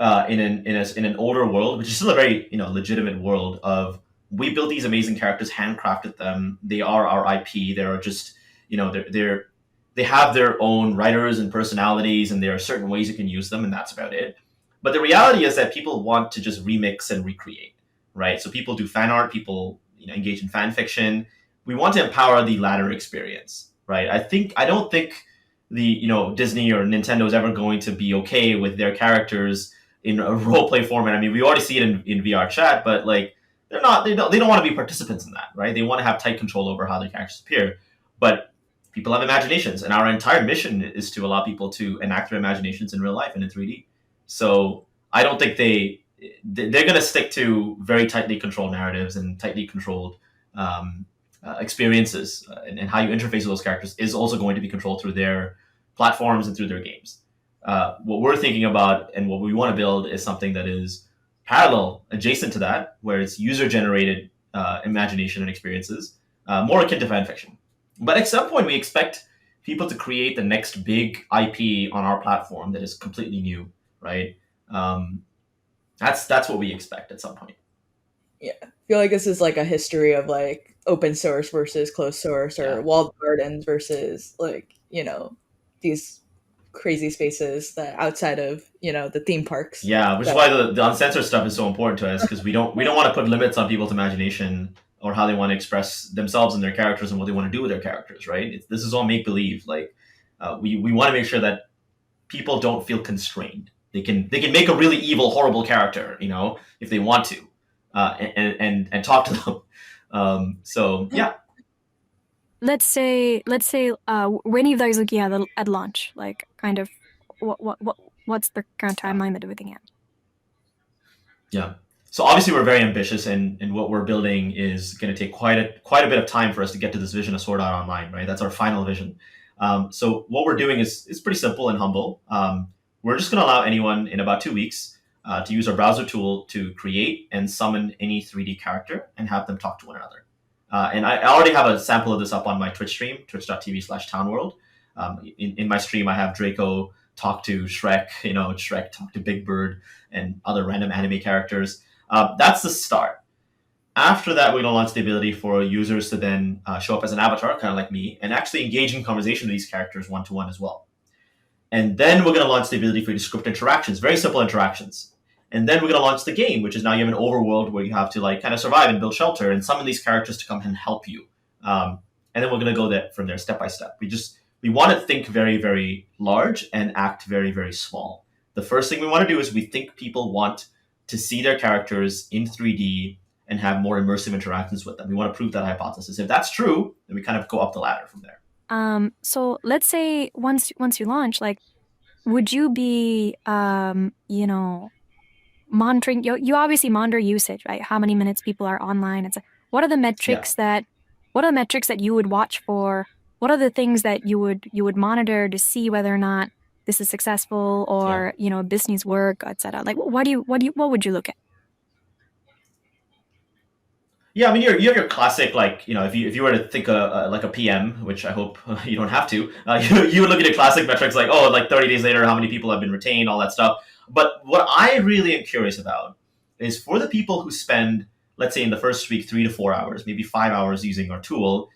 in an older world, which is still a very legitimate world of we built these amazing characters, handcrafted them. They are our IP. They are just they have their own writers and personalities, and there are certain ways you can use them, and that's about it. But the reality is that people want to just remix and recreate, right? So people do fan art, people engage in fan fiction. We want to empower the latter experience, right? I don't think the Disney or Nintendo is ever going to be okay with their characters in a role play format. I mean, we already see it in VR chat, but like they don't want to be participants in that, right? They want to have tight control over how their characters appear. But people have imaginations, and our entire mission is to allow people to enact their imaginations in real life and in 3D. So I don't think they're going to stick to very tightly controlled narratives and tightly controlled experiences, and how you interface with those characters is also going to be controlled through their platforms and through their games. What we're thinking about and what we want to build is something that is parallel, adjacent to that, where it's user generated imagination and experiences, more akin to fan fiction. But at some point, we expect people to create the next big IP on our platform that is completely new, right? Um, that's what we expect at some point. Yeah, I feel like this is like a history of like open source versus closed source, or Yeah, walled gardens versus like these crazy spaces that outside of the theme parks. yeah, which is That why the uncensored stuff is so important to us, because we don't want to put limits on people's imagination or how they want to express themselves and their characters and what they want to do with their characters, right? This is all make believe. Like we want to make sure that people don't feel constrained. They can make a really evil, horrible character, if they want to, and talk to them. So yeah, When are you guys looking at launch? Like, kind of, what's the current timeline that everything at? yeah. So obviously we're very ambitious, and what we're building is going to take quite a bit of time for us to get to this vision of Sword Art Online, right? That's our final vision. So what we're doing is pretty simple and humble. We're just going to allow anyone in about 2 weeks to use our browser tool to create and summon any 3D character and have them talk to one another. And I already have a sample of this up on my Twitch stream, twitch.tv/townworld. In my stream, I have Draco talk to Shrek, Shrek talk to Big Bird and other random anime characters. That's the start. After that, we're going to launch the ability for users to then show up as an avatar, kind of like me, and actually engage in conversation with these characters one to one as well. And then we're going to launch the ability for you to script interactions, very simple interactions. And then we're going to launch the game, which is now you have an overworld where you have to like kind of survive and build shelter and summon these characters to come and help you. And then we're going to go from there step by step. We want to think very, very large and act very, very small. The first thing we want to do is we think people want to see their characters in 3D and have more immersive interactions with them. We want to prove that hypothesis. If that's true, then we kind of go up the ladder from there. So let's say once you launch, like, would you be monitoring? You obviously monitor usage, right? How many minutes people are online. What are the Yeah, metrics that you would watch for? What are the things that you would monitor to see whether or not this is successful, yeah. or business work, etc.? Like, what would you look at? Yeah, I mean, you have your classic, like, if you were to think like a PM, which I hope you don't have to, you would look at your classic metrics like, oh, like 30 days later, how many people have been retained, all that stuff. But what I really am curious about is for the people who spend, let's say in the first week, 3 to 4 hours, maybe 5 hours using our tool,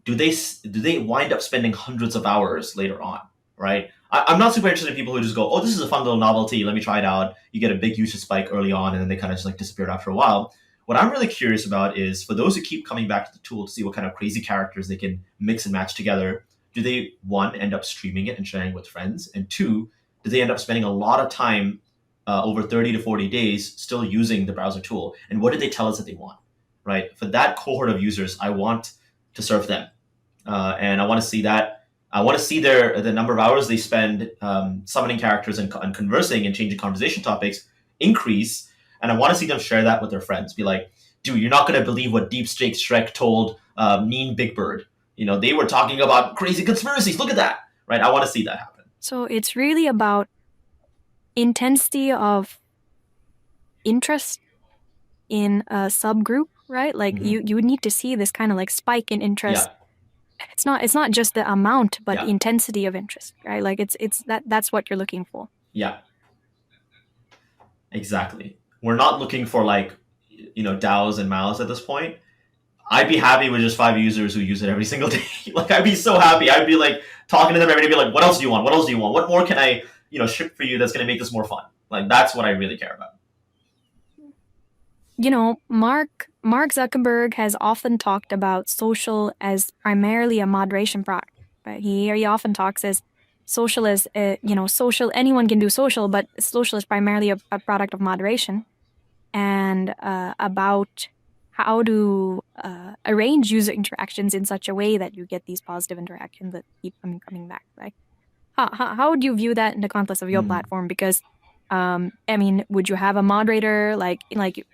do they wind up spending hundreds of hours later on, right? I'm not super interested in people who just go, oh, this is a fun little novelty, let me try it out. You get a big usage spike early on, and then they kind of just like disappear after a while. What I'm really curious about is for those who keep coming back to the tool to see what kind of crazy characters they can mix and match together, do they, one, end up streaming it and sharing it with friends? And two, do they end up spending a lot of time over 30 to 40 days still using the browser tool? And what did they tell us that they want, right? For that cohort of users, I want to serve them. And I want to see that. I want to see the number of hours they spend summoning characters and conversing and changing conversation topics increase, and I want to see them share that with their friends. Be like, dude, you're not going to believe what Deep Streak Shrek told mean Big Bird. They were talking about crazy conspiracies. Look at that, right? I want to see that happen. So it's really about intensity of interest in a subgroup, right? Like, Mm-hmm. you would need to see this kind of like spike in interest Yeah, it's not just the amount, but Yeah. the intensity of interest, right? Like that's what you're looking for. Yeah, exactly. We're not looking for like, DAOs and MAOs at this point. I'd be happy with just 5 users who use it every single day. Like, I'd be so happy. I'd be like talking to them every day, be like, what else do you want? What else do you want? What more can I, ship for you that's going to make this more fun? Like, that's what I really care about. Mark Zuckerberg has often talked about social as primarily a moderation product. But he often talks as social as social. Anyone can do social, but social is primarily a product of moderation, and about how to arrange user interactions in such a way that you get these positive interactions that keep coming back. Right? How would you view that in the context of your platform? Because would you have a moderator like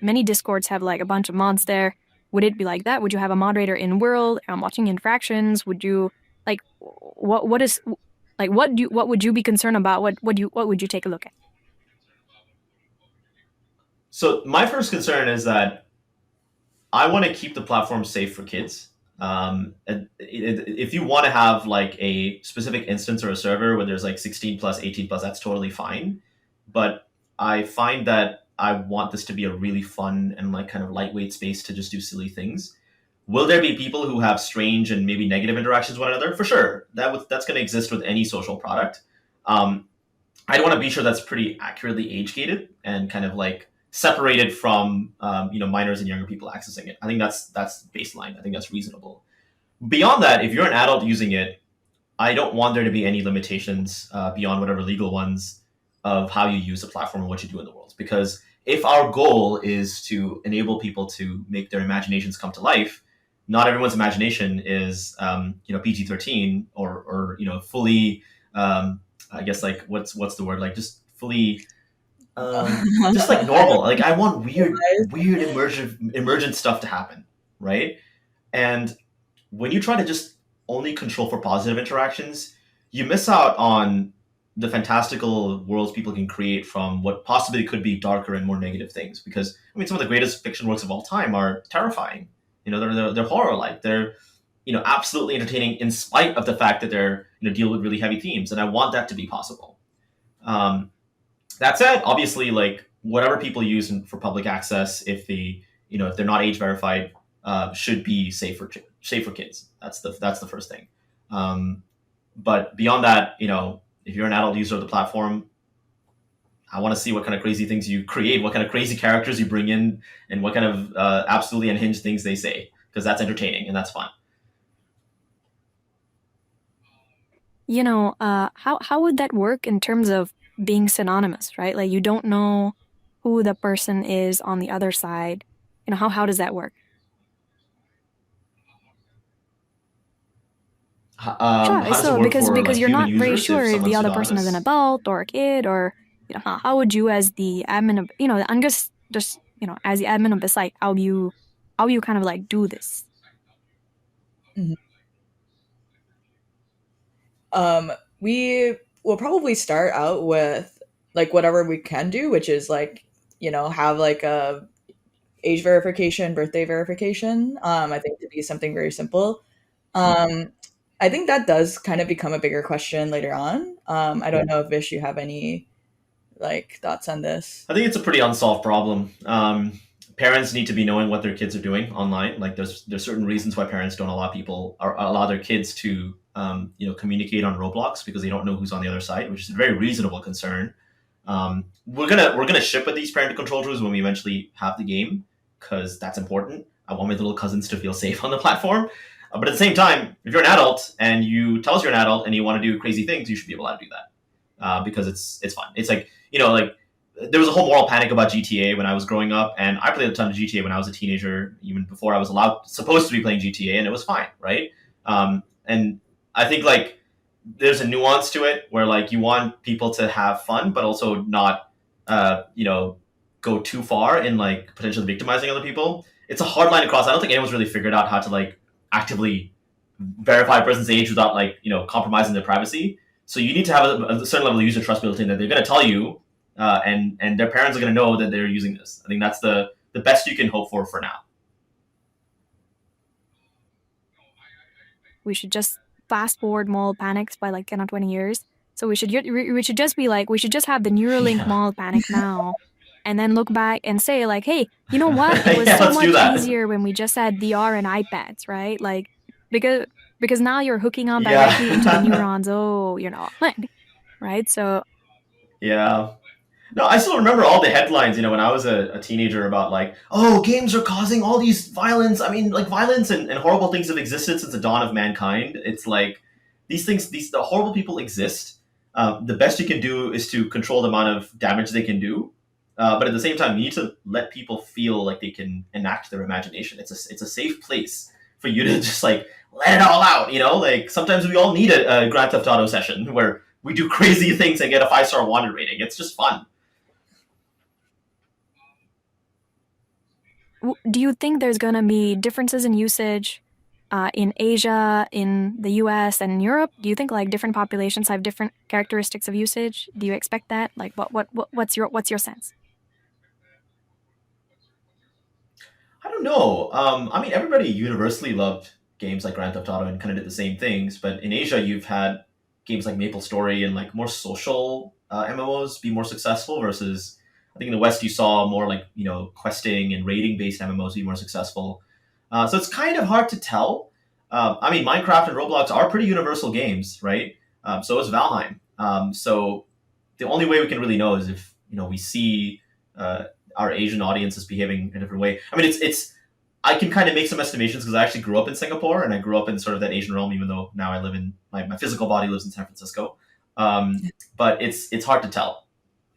many discords have like a bunch of mods there? Would it be like that? Would you have a moderator in world watching interactions? Would you like what is like what would you be concerned about? What would you take a look at? So my first concern is that I want to keep the platform safe for kids. If you want to have like a specific instance or a server where there's like 16 plus, 18 plus, that's totally fine. But I find that I want this to be a really fun and like kind of lightweight space to just do silly things. Will there be people who have strange and maybe negative interactions with one another? For sure, that's going to exist with any social product. Um, I want to be sure that's pretty accurately age gated and kind of like separated from minors and younger people accessing it. I think that's baseline. I think that's reasonable. Beyond that, if you're an adult using it, I don't want there to be any limitations beyond whatever legal ones of how you use the platform and what you do in the world. Because if our goal is to enable people to make their imaginations come to life, not everyone's imagination is PG-13 or fully I guess like what's the word, like just fully just like normal. Like, I want weird emergent stuff to happen, right? And when you try to just only control for positive interactions, you miss out on the fantastical worlds people can create from what possibly could be darker and more negative things. Because some of the greatest fiction works of all time are terrifying. They're horror like. They're absolutely entertaining in spite of the fact that they're deal with really heavy themes, and I want that to be possible. Um, that said, obviously, like whatever people use for public access, if they're not age verified, should be safe for kids. That's the first thing. But beyond that, if you're an adult user of the platform, I want to see what kind of crazy things you create, what kind of crazy characters you bring in, and what kind of absolutely unhinged things they say, because that's entertaining and that's fun. How would that work in terms of being synonymous, right? Like you don't know who the person is on the other side. How does that work? Sure. How does it So work because for because like you're human not very users if sure if the someone's other person is an pseudonymous? adult or a kid or how would you as the admin of I'm just as the admin of the site how you kind of like do this? Mhm. We will probably start out with like whatever we can do, which is like, have like a age verification, birthday verification. I think to be something very simple. Um, I think that does kind of become a bigger question later on. I don't know if Vish, you have any like thoughts on this. I think it's a pretty unsolved problem. Parents need to be knowing what their kids are doing online. Like, there's certain reasons why parents don't allow people or allow their kids to communicate on Roblox, because they don't know who's on the other side, which is a very reasonable concern. We're gonna ship with these parental control tools when we eventually have the game, because that's important. I want my little cousins to feel safe on the platform. But at the same time, if you're an adult and you tell us you're an adult and you want to do crazy things, you should be able to do that, because it's fun. It's like, like there was a whole moral panic about GTA when I was growing up, and I played a ton of GTA when I was a teenager, even before I was supposed to be playing GTA, and it was fine, right? And I think like there's a nuance to it where like you want people to have fun, but also not, go too far in like potentially victimizing other people. It's a hard line to cross. I don't think anyone's really figured out how to like actively verify a person's age without like compromising their privacy. So you need to have a certain level of user trust built in that they're going to tell you, and their parents are going to know that they're using this. I think that's the best you can hope for now. we should just fast forward mall panics by like 10 or 20 years. So we should just be like, we should just have the Neuralink Yeah. mall panic now, and then look back and say like, hey, you know what? It was Yeah, so let's do much that. easier when we just had VR and iPads, right? Like because now you're hooking on directly into the Yeah. neurons. Oh, right? So Yeah. No, I still remember all the headlines, when I was a teenager about like, oh, games are causing all these violence. I mean, like violence and horrible things have existed since the dawn of mankind. It's like the horrible people exist. The best you can do is to control the amount of damage they can do. But at the same time, you need to let people feel like they can enact their imagination. It's a safe place for you to just like let it all out. Like sometimes we all need a Grand Theft Auto session where we do crazy things and get a 5-star wanted rating. It's just fun. do you think there's going to be differences in usage in Asia, in the US, and in Europe? Do you think like different populations have different characteristics of usage? Do you expect that? Like what's your sense? I don't know. I mean, everybody universally loved games like Grand Theft Auto and kind of did the same things. But in Asia, you've had games like Maple Story and like more social MMOs be more successful versus I think in the West you saw more like questing and raiding based MMOs be more successful. So it's kind of hard to tell. I mean, Minecraft and Roblox are pretty universal games, right? So is Valheim. So the only way we can really know is if we see our Asian audience is behaving a different way. I mean, it's I can kind of make some estimations because I actually grew up in Singapore and I grew up in sort of that Asian realm, even though now I live in my physical body lives in San Francisco. But it's hard to tell.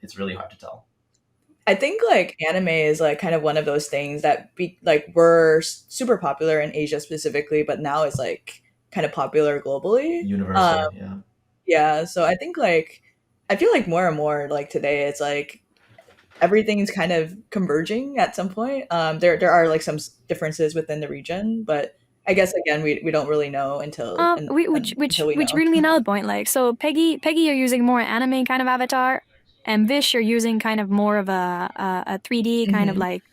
It's really hard to tell. I think like anime is like kind of one of those things that were super popular in Asia specifically, but now it's like kind of popular globally. Universally, yeah. Yeah, so I think like I feel like more and more like today it's like everything's kind of converging at some point. There are like some differences within the region, but I guess again we don't really know until we Which know. brings me another point. Like, so Peggy, you're using more anime kind of avatar, and Vish, you're using kind of more of a 3D kind of Mhm. like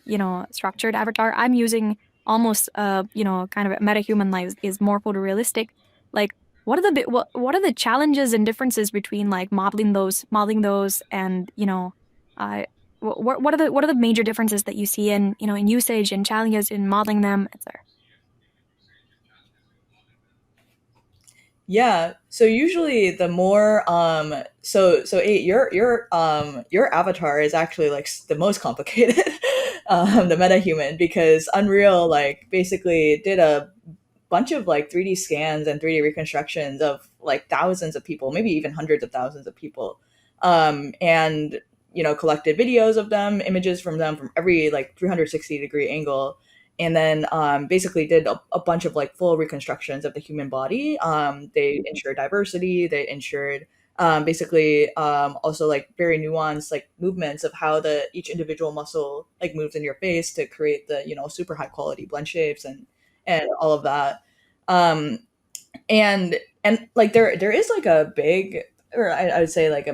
structured avatar. I'm using almost kind of a metahuman like is more photorealistic. Like, what are the challenges and differences between like modeling those, and what are the major differences that you see in in usage and challenges in modeling them, etc. Yeah. So usually the more your avatar is actually like the most complicated the metahuman because Unreal like basically did a bunch of like 3D scans and 3D reconstructions of like thousands of people, maybe even hundreds of thousands of people. And collected videos of them, images from them from every like 360-degree angle, and then basically did a bunch of like full reconstructions of the human body. They ensured diversity. They ensured basically also like very nuanced like movements of how the each individual muscle like moves in your face to create the super high quality blend shapes and all of that. Um, and like there is like a big, or I would say like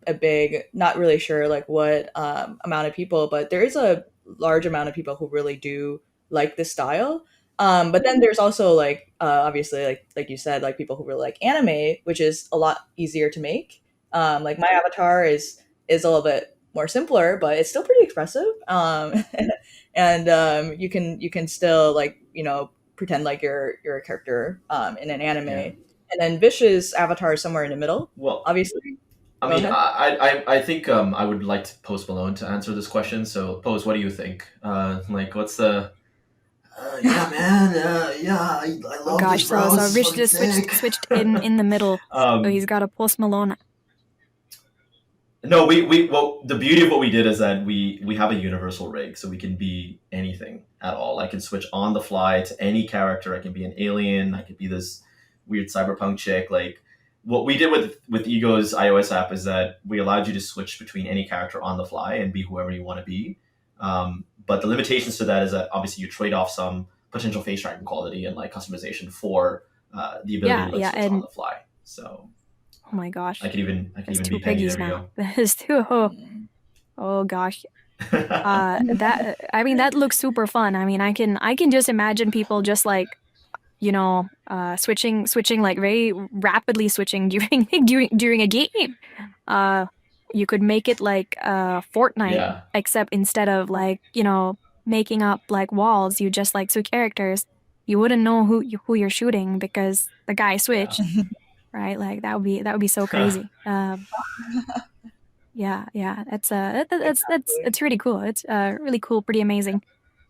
a big, not really sure like what amount of people, but there is a large amount of people who really do like this style. But then there's also like obviously like you said, like people who really like anime, which is a lot easier to make. Like my avatar is a little bit more simpler, but it's still pretty expressive. And you can still like pretend like you're a character in an anime. Yeah. And then Vish's avatar is somewhere in the middle, Well, obviously. I Go mean, ahead. I think I would like to Post Malone to answer this question. So, Post, what do you think? Like, what's the? Yeah, man. Yeah, I Oh love this, gosh, bro. so This is Rich fucking just sick. switched in the middle. So um, he's got a Post Malone. no, well, the beauty of what we did is that we have a universal rig, so we can be anything at all. I can switch on the fly to any character. I can be an alien. I could be this weird cyberpunk chick. Like what we did with Ego's iOS app is that we allowed you to switch between any character on the fly and be whoever you want to be. But the limitations to that is that obviously you trade off some potential face tracking quality and like customization for the ability Yeah, to like yeah, switch on and the fly. So oh my gosh, I could there's even two be Peggy. Peggies There we now. go. There's two. Oh gosh. That I mean that looks super fun. I mean I can just imagine people just like switching like very rapidly switching during a game. You could make it like Fortnite, Yeah. except instead of like making up like walls, you just like switch characters. You wouldn't know who you're shooting because the guy switched, right? Like that would be so crazy. Yeah, that's it's really cool. It's really cool, pretty amazing.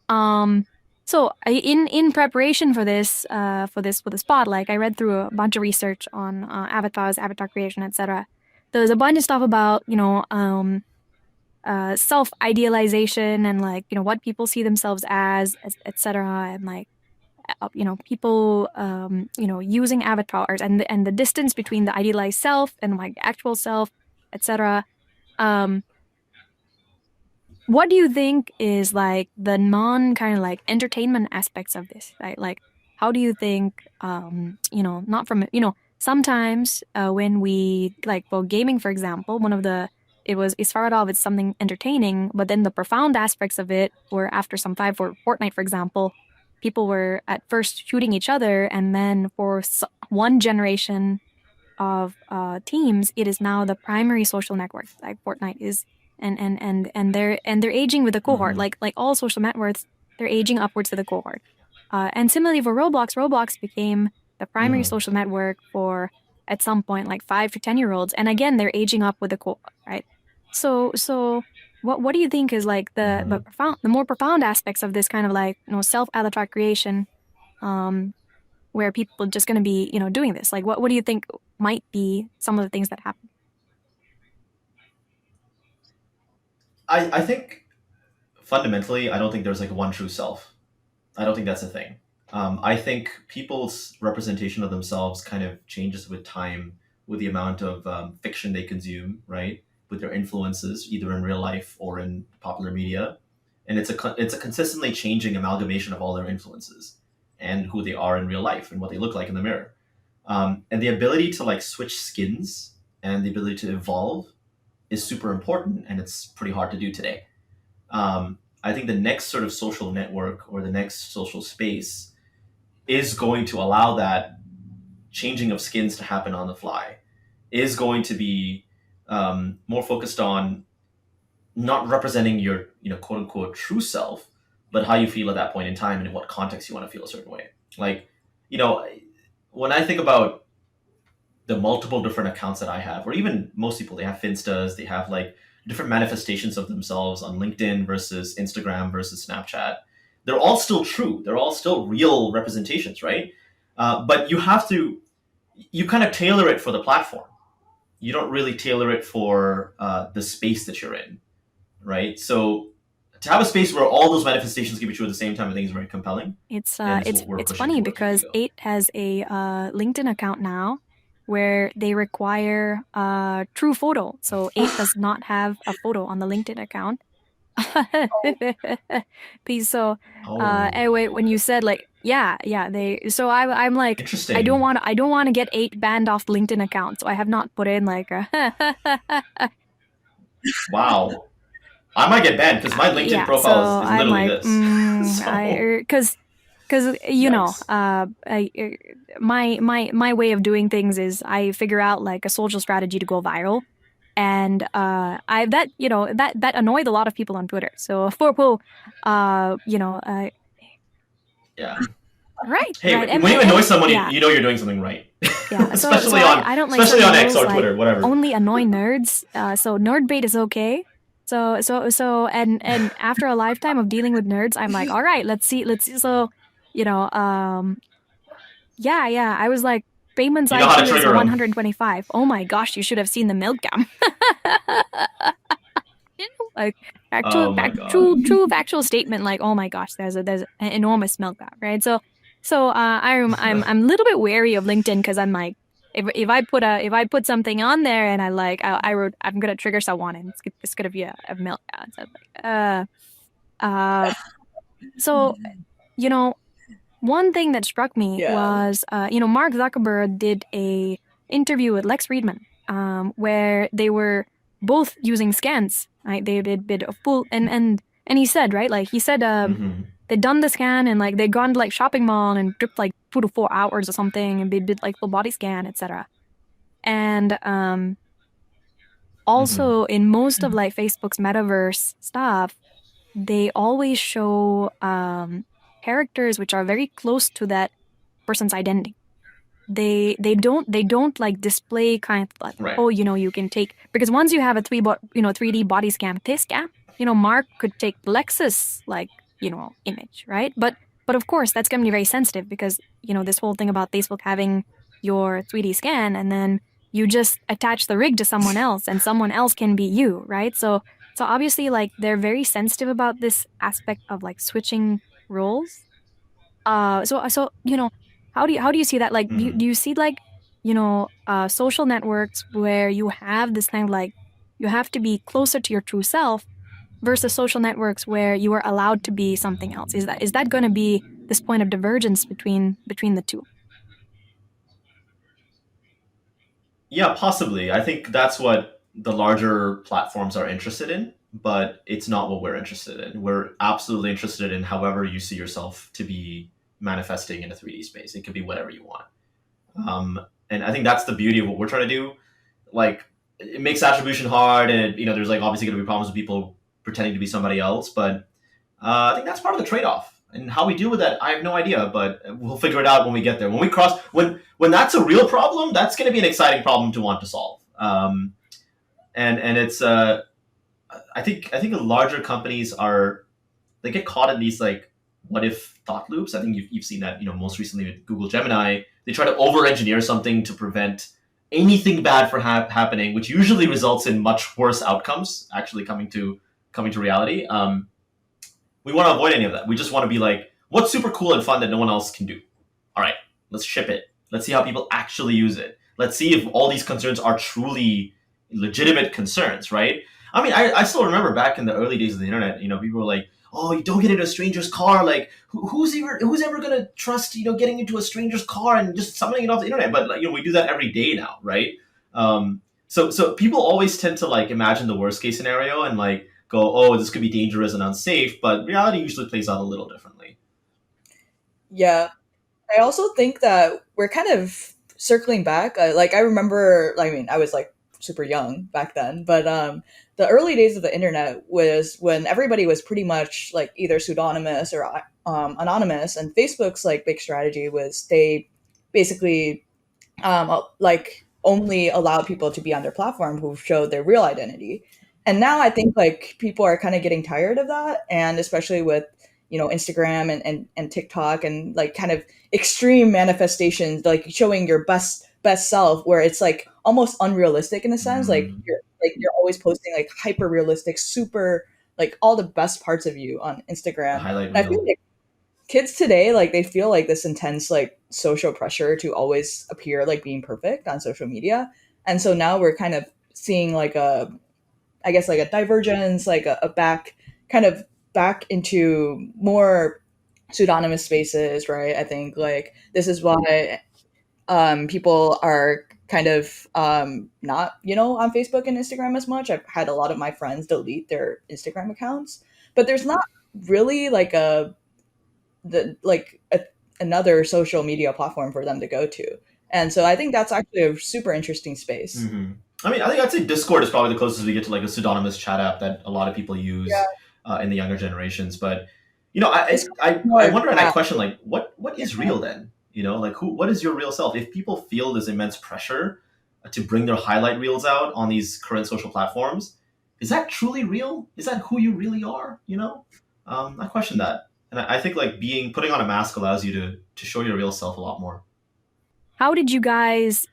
So in preparation for this pod, like I read through a bunch of research on avatars, avatar creation, etc. There's a bunch of stuff about self idealization and like what people see themselves as, etc. And like people using avatars and the distance between the idealized self and like the actual self, etc. What do you think is like the non kind of like entertainment aspects of this, right? Like how do you think not from sometimes when we like for gaming, for example, it started off as something entertaining, but then the profound aspects of it were after some time. For Fortnite, for example, people were at first shooting each other, and then for one generation of teams, it is now the primary social network like Fortnite is, and they're aging with the cohort. Like all social networks, they're aging upwards to the cohort. And similarly for Roblox became the primary social network for at some point like 5 to 10-year-olds, and again they're aging up with the cohort, right? So what do you think is like the more profound aspects of this kind of like self avatar creation, where people are just going to be doing this? Like what do you think might be some of the things that happen? I think fundamentally, I don't think there's like one true self. I don't think that's a thing. I think people's representation of themselves kind of changes with time, with the amount of fiction they consume, right? With their influences, either in real life or in popular media, and it's a consistently changing amalgamation of all their influences and who they are in real life and what they look like in the mirror. And the ability to like switch skins and the ability to evolve is super important, and it's pretty hard to do today. I think the next sort of social network or the next social space is going to allow that changing of skins to happen on the fly, is going to be more focused on not representing your quote unquote true self, but how you feel at that point in time and in what context you want to feel a certain way. Like, when I think about the multiple different accounts that I have, or even most people, they have Finstas, they have like different manifestations of themselves on LinkedIn versus Instagram versus Snapchat. They're all still true. They're all still real representations, right? But you kind of tailor it for the platform. You don't really tailor it for the space that you're in, right? So to have a space where all those manifestations can be true at the same time, I think is very compelling. It's funny because 8 has a LinkedIn account now where they require a true photo. So 8 does not have a photo on the LinkedIn account. So anyway, when you said like I'm like, interesting. I don't want to get 8 banned off LinkedIn account, so I have not put in like a wow. I might get banned because my LinkedIn profile is literally this. Because my way of doing things is I figure out like a social strategy to go viral, and that annoyed a lot of people on Twitter. So yeah. Right. Hey, right. when you annoy someone, you know you're doing something right. Yeah. especially I don't like especially on X or Twitter, like, whatever. Only annoy nerds. So nerd bait is okay. So and after a lifetime of dealing with nerds, I'm like, all right, let's see. So, I was like, Bayman's IQ is 125. Oh my gosh, you should have seen the milk gum. Like true factual statement. Like, oh my gosh, there's an enormous milk gap, right? So I'm a little bit wary of LinkedIn because I'm like, if I put something on there and I wrote I'm gonna trigger someone and it's gonna be a milk gap. So one thing that struck me was Mark Zuckerberg did a interview with Lex Friedman, where they were both using scans. Right? They did a full and he said, right, like he said, they'd done the scan and like they'd gone to like shopping mall and dripped like 2 to 4 hours or something, and they did like full body scan, etc. And also in most of like Facebook's metaverse stuff, they always show characters which are very close to that person's identity. They don't like display kind of like, Right. oh, you can take, because once you have a 3D body scan, Mark could take Lexus like image, right? But of course that's going to be very sensitive, because this whole thing about Facebook having your 3D scan, and then you just attach the rig to someone else and someone else can be you, right? So obviously like they're very sensitive about this aspect of like switching roles. So how do you see that? Like, do you see like social networks where you have this kind of like, you have to be closer to your true self, versus social networks where you are allowed to be something else? Is that going to be this point of divergence between the two? Yeah, possibly. I think that's what the larger platforms are interested in, but it's not what we're interested in. We're absolutely interested in however you see yourself to be manifesting in a 3D space. It could be whatever you want. And I think that's the beauty of what we're trying to do. Like, it makes attribution hard, and there's like obviously going to be problems with people pretending to be somebody else, but I think that's part of the trade-off. And how we deal with that, I have no idea, but we'll figure it out when we get there. When that's a real problem, that's going to be an exciting problem to want to solve. And it's I think the larger companies they get caught in these like what if thought loops. I think you've seen that most recently with Google Gemini. They try to over-engineer something to prevent anything bad from happening, which usually results in much worse outcomes actually coming to reality. We want to avoid any of that. We just want to be like, what's super cool and fun that no one else can do? All right, let's ship it. Let's see how people actually use it. Let's see if all these concerns are truly legitimate concerns, right? I mean, I still remember back in the early days of the internet, people were like, oh, you don't get into a stranger's car. Like, who's ever going to trust, getting into a stranger's car and just summoning it off the internet? But like, we do that every day now, right? So people always tend to like imagine the worst case scenario and like go, oh, this could be dangerous and unsafe. But reality usually plays out a little differently. Yeah. I also think that we're kind of circling back. Like I remember, I mean, I was like super young back then, but the early days of the internet was when everybody was pretty much like either pseudonymous or anonymous, and Facebook's like big strategy was they basically like only allow people to be on their platform who showed their real identity. And now I think like people are kind of getting tired of that, and especially with Instagram and TikTok and like kind of extreme manifestations, like showing your best self, where it's like almost unrealistic in a sense. Like you're always posting like hyper realistic, super like all the best parts of you on The Instagram. highlight And I feel reel. like kids today, like they feel like this intense like social pressure to always appear like being perfect on social media. And so now we're kind of seeing like a, I guess like a divergence, like a back kind of back into more pseudonymous spaces, right? I think like this is why people are kind of not on Facebook and Instagram as much. I've had a lot of my friends delete their Instagram accounts, but there's not really like another social media platform for them to go to. And so I think that's actually a super interesting space. I mean, I think I'd say Discord is probably the closest we get to like a pseudonymous chat app that a lot of people Yeah, use in the younger generations. But I, it's I I more wonder and I that. question like what is real then? Like what is your real self? If people feel this immense pressure to bring their highlight reels out on these current social platforms, is that truly real? Is that who you really are? I question that, and I think like putting on a mask allows you to show your real self a lot more. How did you guys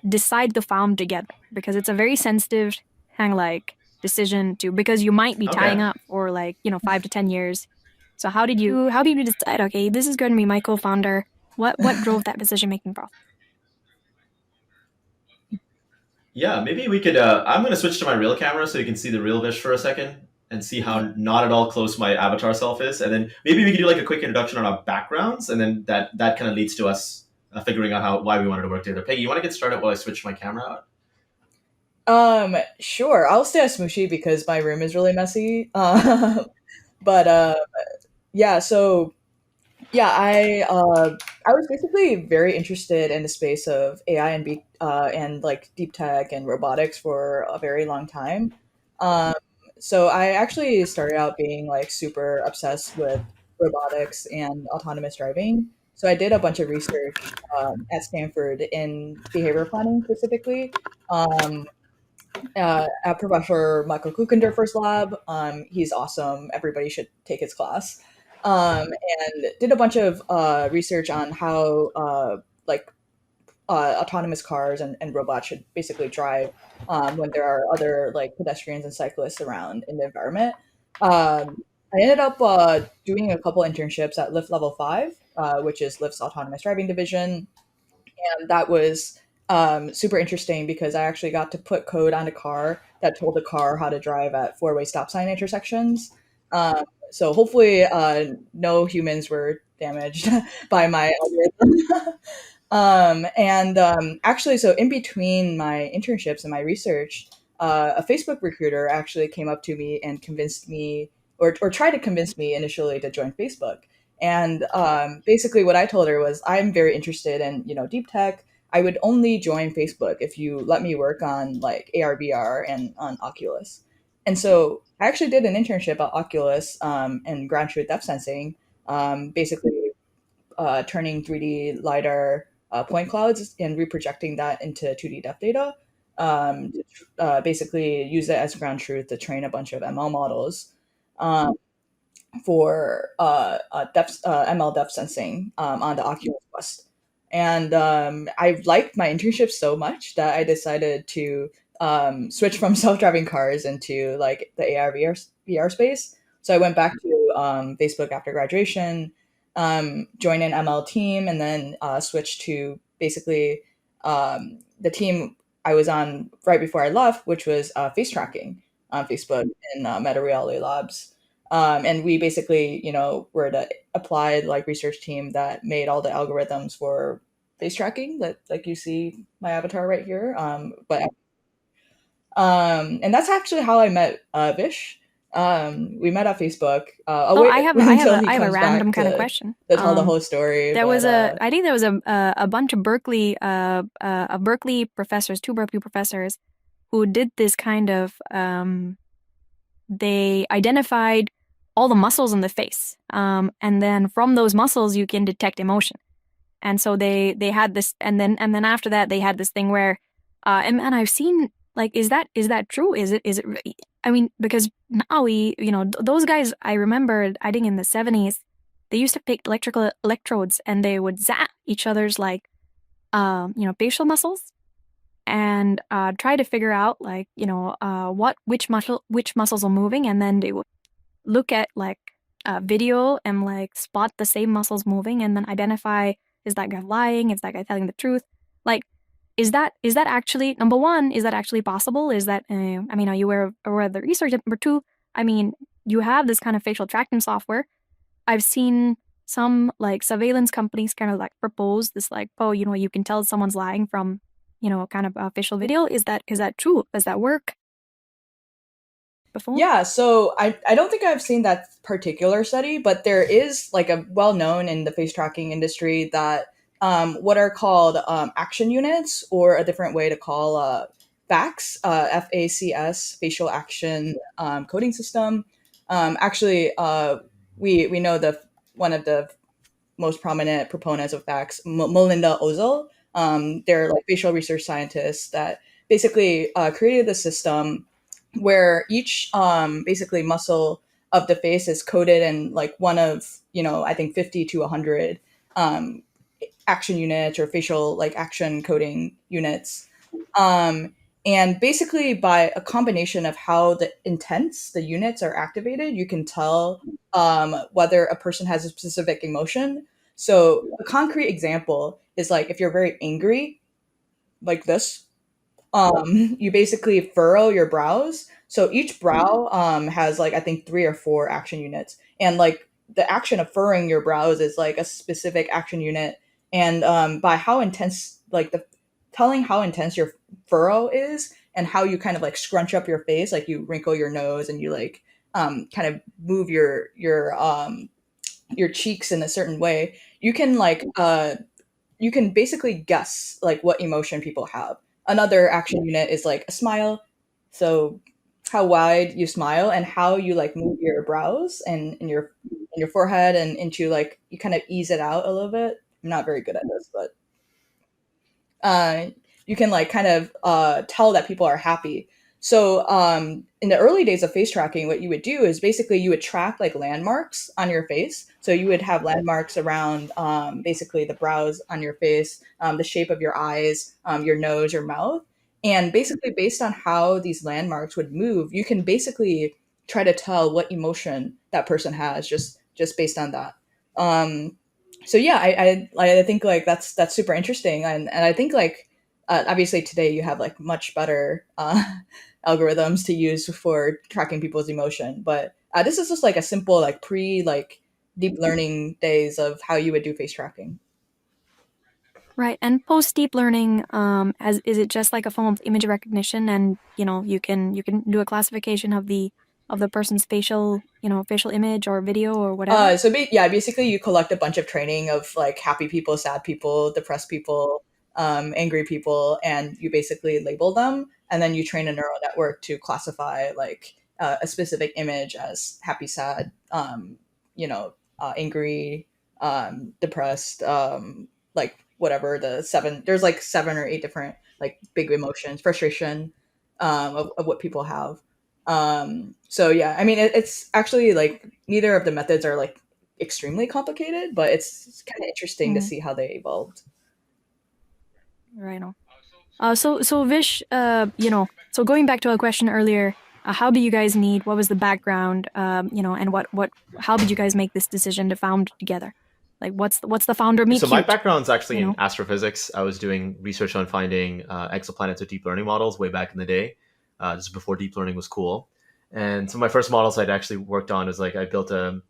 decide to found together? Because it's a very sensitive kind of like decision to, because you might be tying Okay. up for like 5 to 10 years. So how did you decide? Okay, this is going to be my co-founder. What drove that decision making process? Yeah, maybe we could. I'm going to switch to my real camera so you can see the real Vish for a second and see how not at all close my avatar self is. And then maybe we could do like a quick introduction on our backgrounds, and then that kind of leads to us figuring out why we wanted to work together. Peggy, you want to get started while I switch my camera out? Sure. I'll stay at Smooshy because my room is really messy. But Yeah, so yeah, I was basically very interested in the space of AI and like deep tech and robotics for a very long time. Um, so I actually started out being like super obsessed with robotics and autonomous driving. So I did a bunch of research at Stanford in behavior planning specifically. Um, at Professor Michael Kuchenderfer's lab. He's awesome. Everybody should take his class. And did a bunch of research on how like autonomous cars and robots should basically drive when there are other like pedestrians and cyclists around in the environment. I ended up doing a couple internships at Lyft Level 5, which is Lyft's autonomous driving division, and that was super interesting because I actually got to put code on a car that told the car how to drive at four-way stop sign intersections. So hopefully, no humans were damaged by my algorithm. Actually, so in between my internships and my research, a Facebook recruiter actually came up to me and convinced me, or tried to convince me initially to join Facebook. And basically, what I told her was, I'm very interested in deep tech. I would only join Facebook if you let me work on like AR, VR, and on Oculus. And so I actually did an internship at Oculus in ground truth depth sensing, basically turning 3D LiDAR point clouds and reprojecting that into 2D depth data. Basically use it as ground truth to train a bunch of ML models. Um, for ML depth sensing on the Oculus Quest. And I liked my internship so much that I decided to switch from self-driving cars into like the AR VR space. So I went back to Facebook after graduation, joined an ML team, and then switched to basically the team I was on right before I left, which was face tracking on Facebook in Meta Reality Labs. And we basically, were the applied like research team that made all the algorithms for face tracking that like you see my avatar right here. And that's actually how I met Vish. We met at Facebook. I'll Oh, wait until he I have a comes random back kind of question. to tell the whole story. There was But I think there was a bunch of Berkeley professors, two Berkeley professors, who did this kind of they identified all the muscles in the face, and then from those muscles you can detect emotion. And so they had this, and then after that they had this thing where, and I've seen like, is that true? Is it? I mean, because now those guys, I remember, I think in the 70s, they used to pick electrical electrodes and they would zap each other's like, facial muscles and try to figure out like, which muscles are moving, and then they would look at like video and like spot the same muscles moving and then identify, is that guy lying? Is that guy telling the truth? Like, is that actually, number one, is that actually possible? Is that I mean, are you aware of the research? Number two, I mean, you have this kind of facial tracking software. I've seen some like surveillance companies kind of like propose this like, oh, you can tell someone's lying from kind of facial video. Is that true? Does that work before? yeah, so I don't think I've seen that particular study, but there is like a well known in the face tracking industry that what are called action units, or a different way to call FACS, FACS, facial action coding system. Actually, we know the one of the most prominent proponents of FACS, Melinda Ozel. They're like facial research scientists that basically created the system where each basically muscle of the face is coded in like one of I think 50 to 100 um, action units or facial like action coding units. Um, and basically, by a combination of how the intense the units are activated, you can tell whether a person has a specific emotion. So, a concrete example is like if you're very angry, like this, you basically furrow your brows. So each brow has like I think three or four action units, and like the action of furrowing your brows is like a specific action unit. And by how intense, like the telling how intense your furrow is, and how you kind of like scrunch up your face, like you wrinkle your nose and you like kind of move your your cheeks in a certain way, you can you can basically guess like what emotion people have. Another action unit is like a smile. So how wide you smile and how you like move your brows and your forehead and into like you kind of ease it out a little bit. I'm not very good at this, but uh, you can like kind of tell that people are happy. So in the early days of face tracking, what you would do is basically you would track like landmarks on your face. So you would have landmarks around basically the brows on your face, the shape of your eyes, your nose, your mouth. And basically, based on how these landmarks would move, you can basically try to tell what emotion that person has just based on that. Um, so yeah, I think like that's super interesting, and I think like obviously today you have like much better algorithms to use for tracking people's emotion, but this is just like a simple like pre like deep learning days of how you would do face tracking. Right. And post deep learning, as is it just like a form of image recognition, and you can do a classification of the person's facial facial image or video or whatever. Yeah, basically you collect a bunch of training of like happy people, sad people, depressed people, angry people, and you basically label them, and then you train a neural network to classify like a specific image as happy, sad, angry, depressed, like whatever the seven. There's like 7 or 8 different like big emotions, frustration, of what people have. So yeah, I mean, it's actually like neither of the methods are like extremely complicated, but it's kind of interesting to Mm, see how they evolved. right on. So Vish, so going back to a question earlier, how do you guys meet? What was the background? And how did you guys make this decision to found together? Like, what's the founder meet So my cute? background's actually You in know. astrophysics. I was doing research on finding exoplanets with deep learning models way back in the day. This is before deep learning was cool. And some of my first models I'd actually worked on is like I built a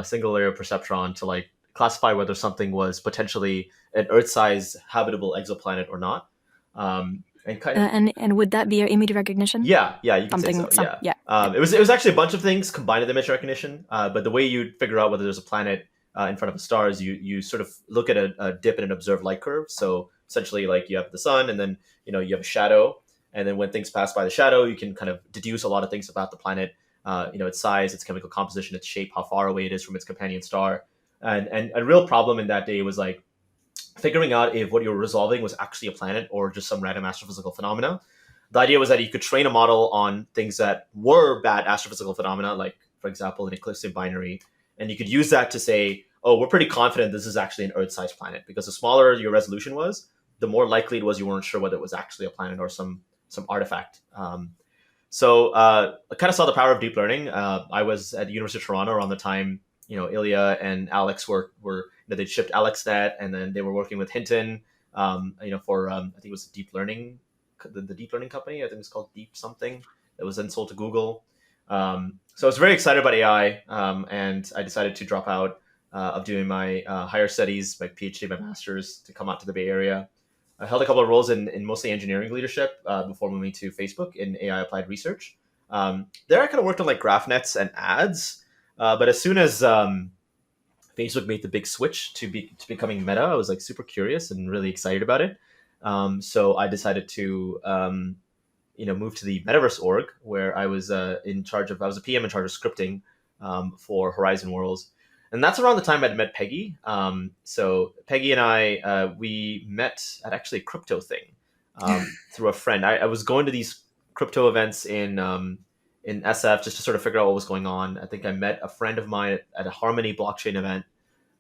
single layer perceptron to like classify whether something was potentially an Earth-sized habitable exoplanet or not. And kind of And would that be your image recognition? yeah, you could say so. Some Yeah, yeah yeah. it was actually a bunch of things combined with image recognition. But the way you figure out whether there's a planet in front of a star is you sort of look at a dip in an observed light curve. So essentially, like you have the sun, and then you have a shadow, and then when things pass by the shadow, you can kind of deduce a lot of things about the planet. Its size, its chemical composition, its shape, how far away it is from its companion star. And a real problem in that day was like figuring out if what you were resolving was actually a planet or just some random astrophysical phenomena. The idea was that you could train a model on things that were bad astrophysical phenomena, like, for example, an ecliptic binary, and you could use that to say, oh, we're pretty confident this is actually an Earth-sized planet, because the smaller your resolution was, the more likely it was you weren't sure whether it was actually a planet or some artifact. So I kind of saw the power of deep learning. I was at the University of Toronto around the time Ilya and Alex were they shipped AlexNet, and then they were working with Hinton, for I think it was deep learning, the deep learning company. I think it's called Deep something, that was then sold to Google. So I was very excited about AI, and I decided to drop out of doing my higher studies, my PhD, my master's, to come out to the Bay Area. I held a couple of roles in mostly engineering leadership before moving to Facebook in AI applied research. There, I kind of worked on like graph nets and ads, but as soon as Facebook made the big switch to becoming Meta, I was like super curious and really excited about it. So I decided to move to the Metaverse org, where I was I was a PM in charge of scripting for Horizon Worlds. And that's around the time I'd met Peggy. So Peggy and I, we met at actually a crypto thing through a friend. I was going to these crypto events in SF just to sort of figure out what was going on. I think I met a friend of mine at a Harmony blockchain event.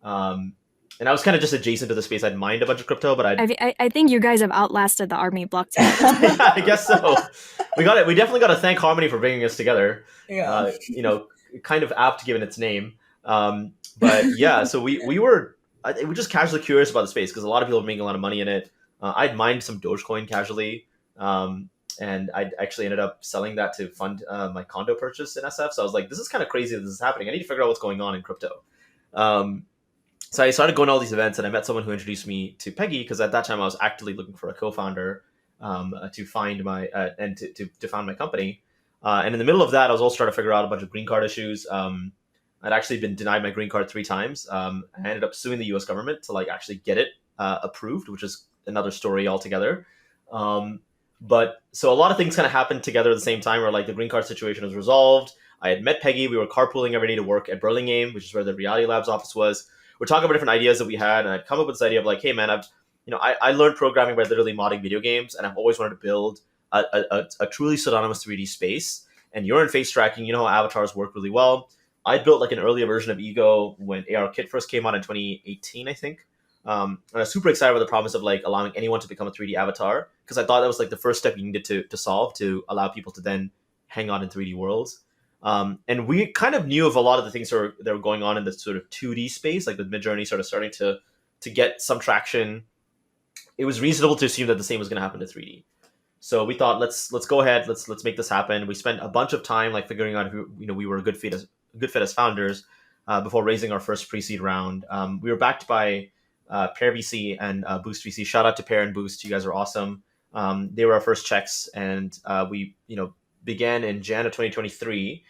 And I was kind of just adjacent to the space. I'd mined a bunch of crypto, but I think you guys have outlasted the army blockchain. yeah, I guess so. We got it. We definitely got to thank Harmony for bringing us together. Yeah. Kind of apt given its name. But yeah, so we were just casually curious about the space because a lot of people were making a lot of money in it. I'd mined some Dogecoin casually, and I actually ended up selling that to fund my condo purchase in SF. So I was like, this is kind of crazy that this is happening. I need to figure out what's going on in crypto. So I started going to all these events, and I met someone who introduced me to Peggy because at that time I was actively looking for a co-founder to find my and to found my company. And in the middle of that, I was also trying to figure out a bunch of green card issues. I'd actually been denied my green card 3 times. I ended up suing the U.S. government to like actually get it approved, which is another story altogether. Um, but so a lot of things kind of happened together at the same time, where like the green card situation was resolved. I had met Peggy. We were carpooling every day to work at Burlingame, which is where the Reality Labs office was. We're talking about different ideas that we had, and I'd come up with this idea of like, hey man, I learned programming by literally modding video games, and I've always wanted to build a truly pseudonymous 3D space. And you're in face tracking, you know how avatars work really well. I built like an earlier version of Ego when ARKit first came out in 2018, I think. And I was super excited about the promise of like allowing anyone to become a 3D avatar, because I thought that was like the first step you needed to solve to allow people to then hang out in 3D worlds. And we kind of knew of a lot of the things that were going on in the sort of 2D space, like with Midjourney sort of starting to get some traction. It was reasonable to assume that the same was going to happen to 3D. So we thought, let's go ahead, let's make this happen. We spent a bunch of time like figuring out who we were a good fit as founders before raising our first pre-seed round. We were backed by Pair VC and Boost VC. Shout out to Pair and Boost, you guys are awesome. They were our first checks, and we began in Jan of 2023.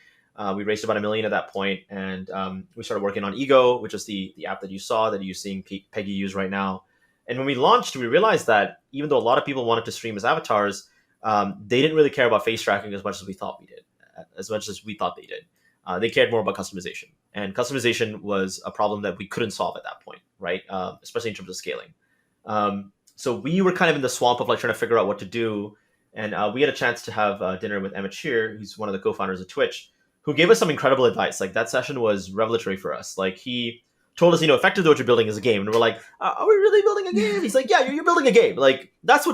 We raised about $1 million at that point, and we started working on Ego, which is the app that you saw that you're seeing Peggy use right now. And when we launched, we realized that even though a lot of people wanted to stream as avatars, they didn't really care about face tracking as much as we thought they did. They cared more about customization, and customization was a problem that we couldn't solve at that point, right? Especially in terms of scaling. So we were kind of in the swamp of like trying to figure out what to do, and we had a chance to have dinner with Emmett Shear, who's one of the co-founders of Twitch, who gave us some incredible advice. Like that session was revelatory for us. Like he told us, effectively what you're building is a game, and we're like, are we really building a game? He's like, yeah, you're building a game. Like that's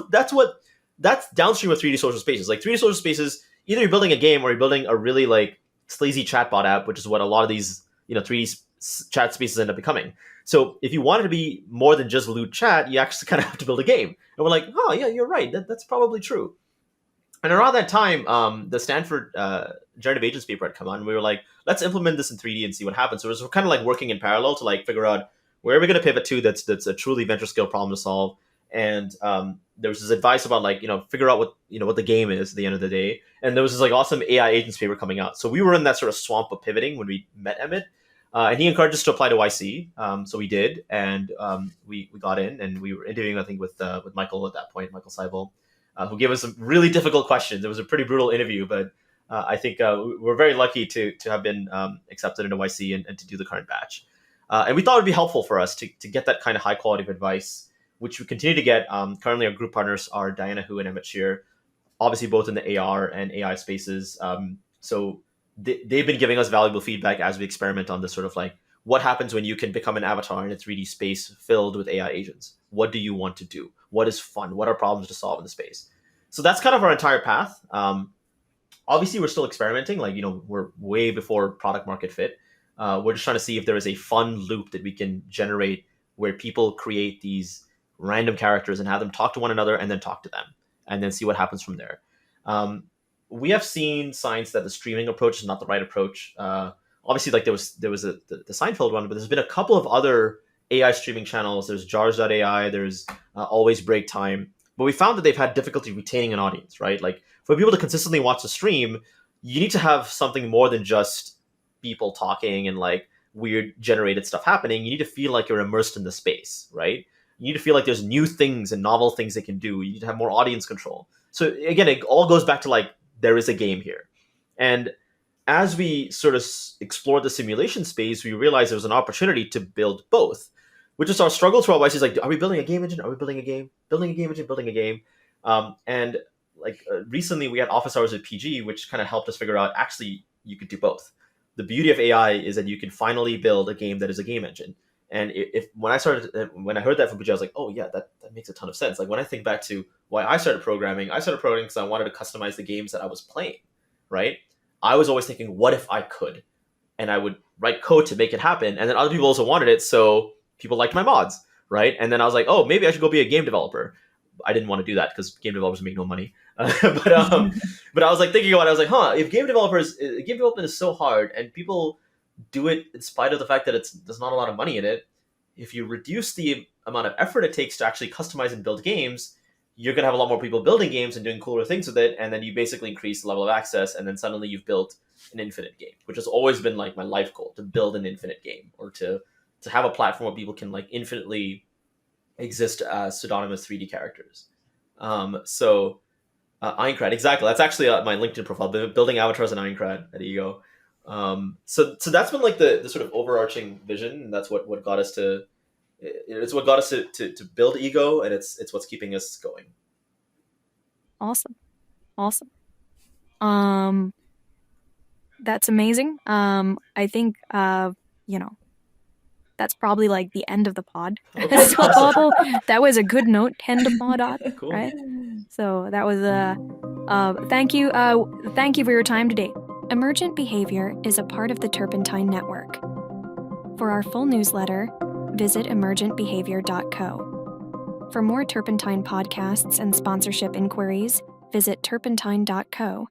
downstream of 3D social spaces. Like 3D social spaces, either you're building a game or you're building a really like sleazy chatbot app, which is what a lot of these 3D chat spaces end up becoming. So if you wanted to be more than just loot chat, you actually kind of have to build a game. And we're like, oh yeah, you're right. That's probably true. And around that time, the Stanford generative agents paper had come out, and we were like, let's implement this in 3D and see what happens. So it was kind of like working in parallel to like figure out where are we going to pivot to that's a truly venture scale problem to solve. And there was this advice about like, figure out what the game is at the end of the day. And there was this like awesome AI agents paper coming out. So we were in that sort of swamp of pivoting when we met Emmett. And he encouraged us to apply to YC. So we did, and we got in, and we were interviewing, I think, with Michael at that point, Michael Seibel, who gave us some really difficult questions. It was a pretty brutal interview, but I think we're very lucky to have been accepted into YC and to do the current batch. And we thought it would be helpful for us to get that kind of high quality of advice, which we continue to get. Currently, our group partners are Diana Hu and Emmett Shear, obviously both in the AR and AI spaces. So they've been giving us valuable feedback as we experiment on this sort of like, what happens when you can become an avatar in a 3D space filled with AI agents? What do you want to do? What is fun? What are problems to solve in the space? So that's kind of our entire path. Obviously, we're still experimenting. Like, we're way before product market fit. We're just trying to see if there is a fun loop that we can generate where people create these random characters and have them talk to one another and then talk to them and then see what happens from there. We have seen signs that the streaming approach is not the right approach. Obviously, like there was the Seinfeld one, but there's been a couple of other AI streaming channels. There's Jars.ai, there's Always Break Time. But we found that they've had difficulty retaining an audience, right? Like for people to consistently watch the stream, you need to have something more than just people talking and like weird generated stuff happening. You need to feel like you're immersed in the space, right? You need to feel like there's new things and novel things they can do. You need to have more audience control. So again, it all goes back to like, there is a game here. And as we sort of explored the simulation space, we realized there was an opportunity to build both, which is our struggle throughout YC. Is like, are we building a game engine? Are we building a game? Building a game engine? Building a game? And recently we had office hours at PG, which kind of helped us figure out actually you could do both. The beauty of AI is that you can finally build a game that is a game engine. And when I heard that from PG, I was like, oh yeah, that makes a ton of sense. Like when I think back to why I started programming because I wanted to customize the games that I was playing, right? I was always thinking, what if I could? And I would write code to make it happen. And then other people also wanted it, so people liked my mods, right? And then I was like, oh, maybe I should go be a game developer. I didn't want to do that because game developers make no money. But I was like thinking about it. I was like, if game development is so hard and people do it in spite of the fact that there's not a lot of money in it, if you reduce the amount of effort it takes to actually customize and build games, you're going to have a lot more people building games and doing cooler things with it, and then you basically increase the level of access, and then suddenly you've built an infinite game, which has always been like my life goal, to build an infinite game, or to have a platform where people can like infinitely exist as pseudonymous 3D characters. So Aincrad, exactly. That's actually my LinkedIn profile, building avatars in Aincrad at Ego. So that's been like the sort of overarching vision, and that's what got us to. It's what got us to build Ego, and it's what's keeping us going. Awesome. That's amazing. I think that's probably like the end of the pod. Okay, So that was a good note to end the pod on, Cool. right? So that was thank you for your time today. Emergent Behavior is a part of the Turpentine Network. For our full newsletter, visit emergentbehavior.co. For more Turpentine podcasts and sponsorship inquiries, visit turpentine.co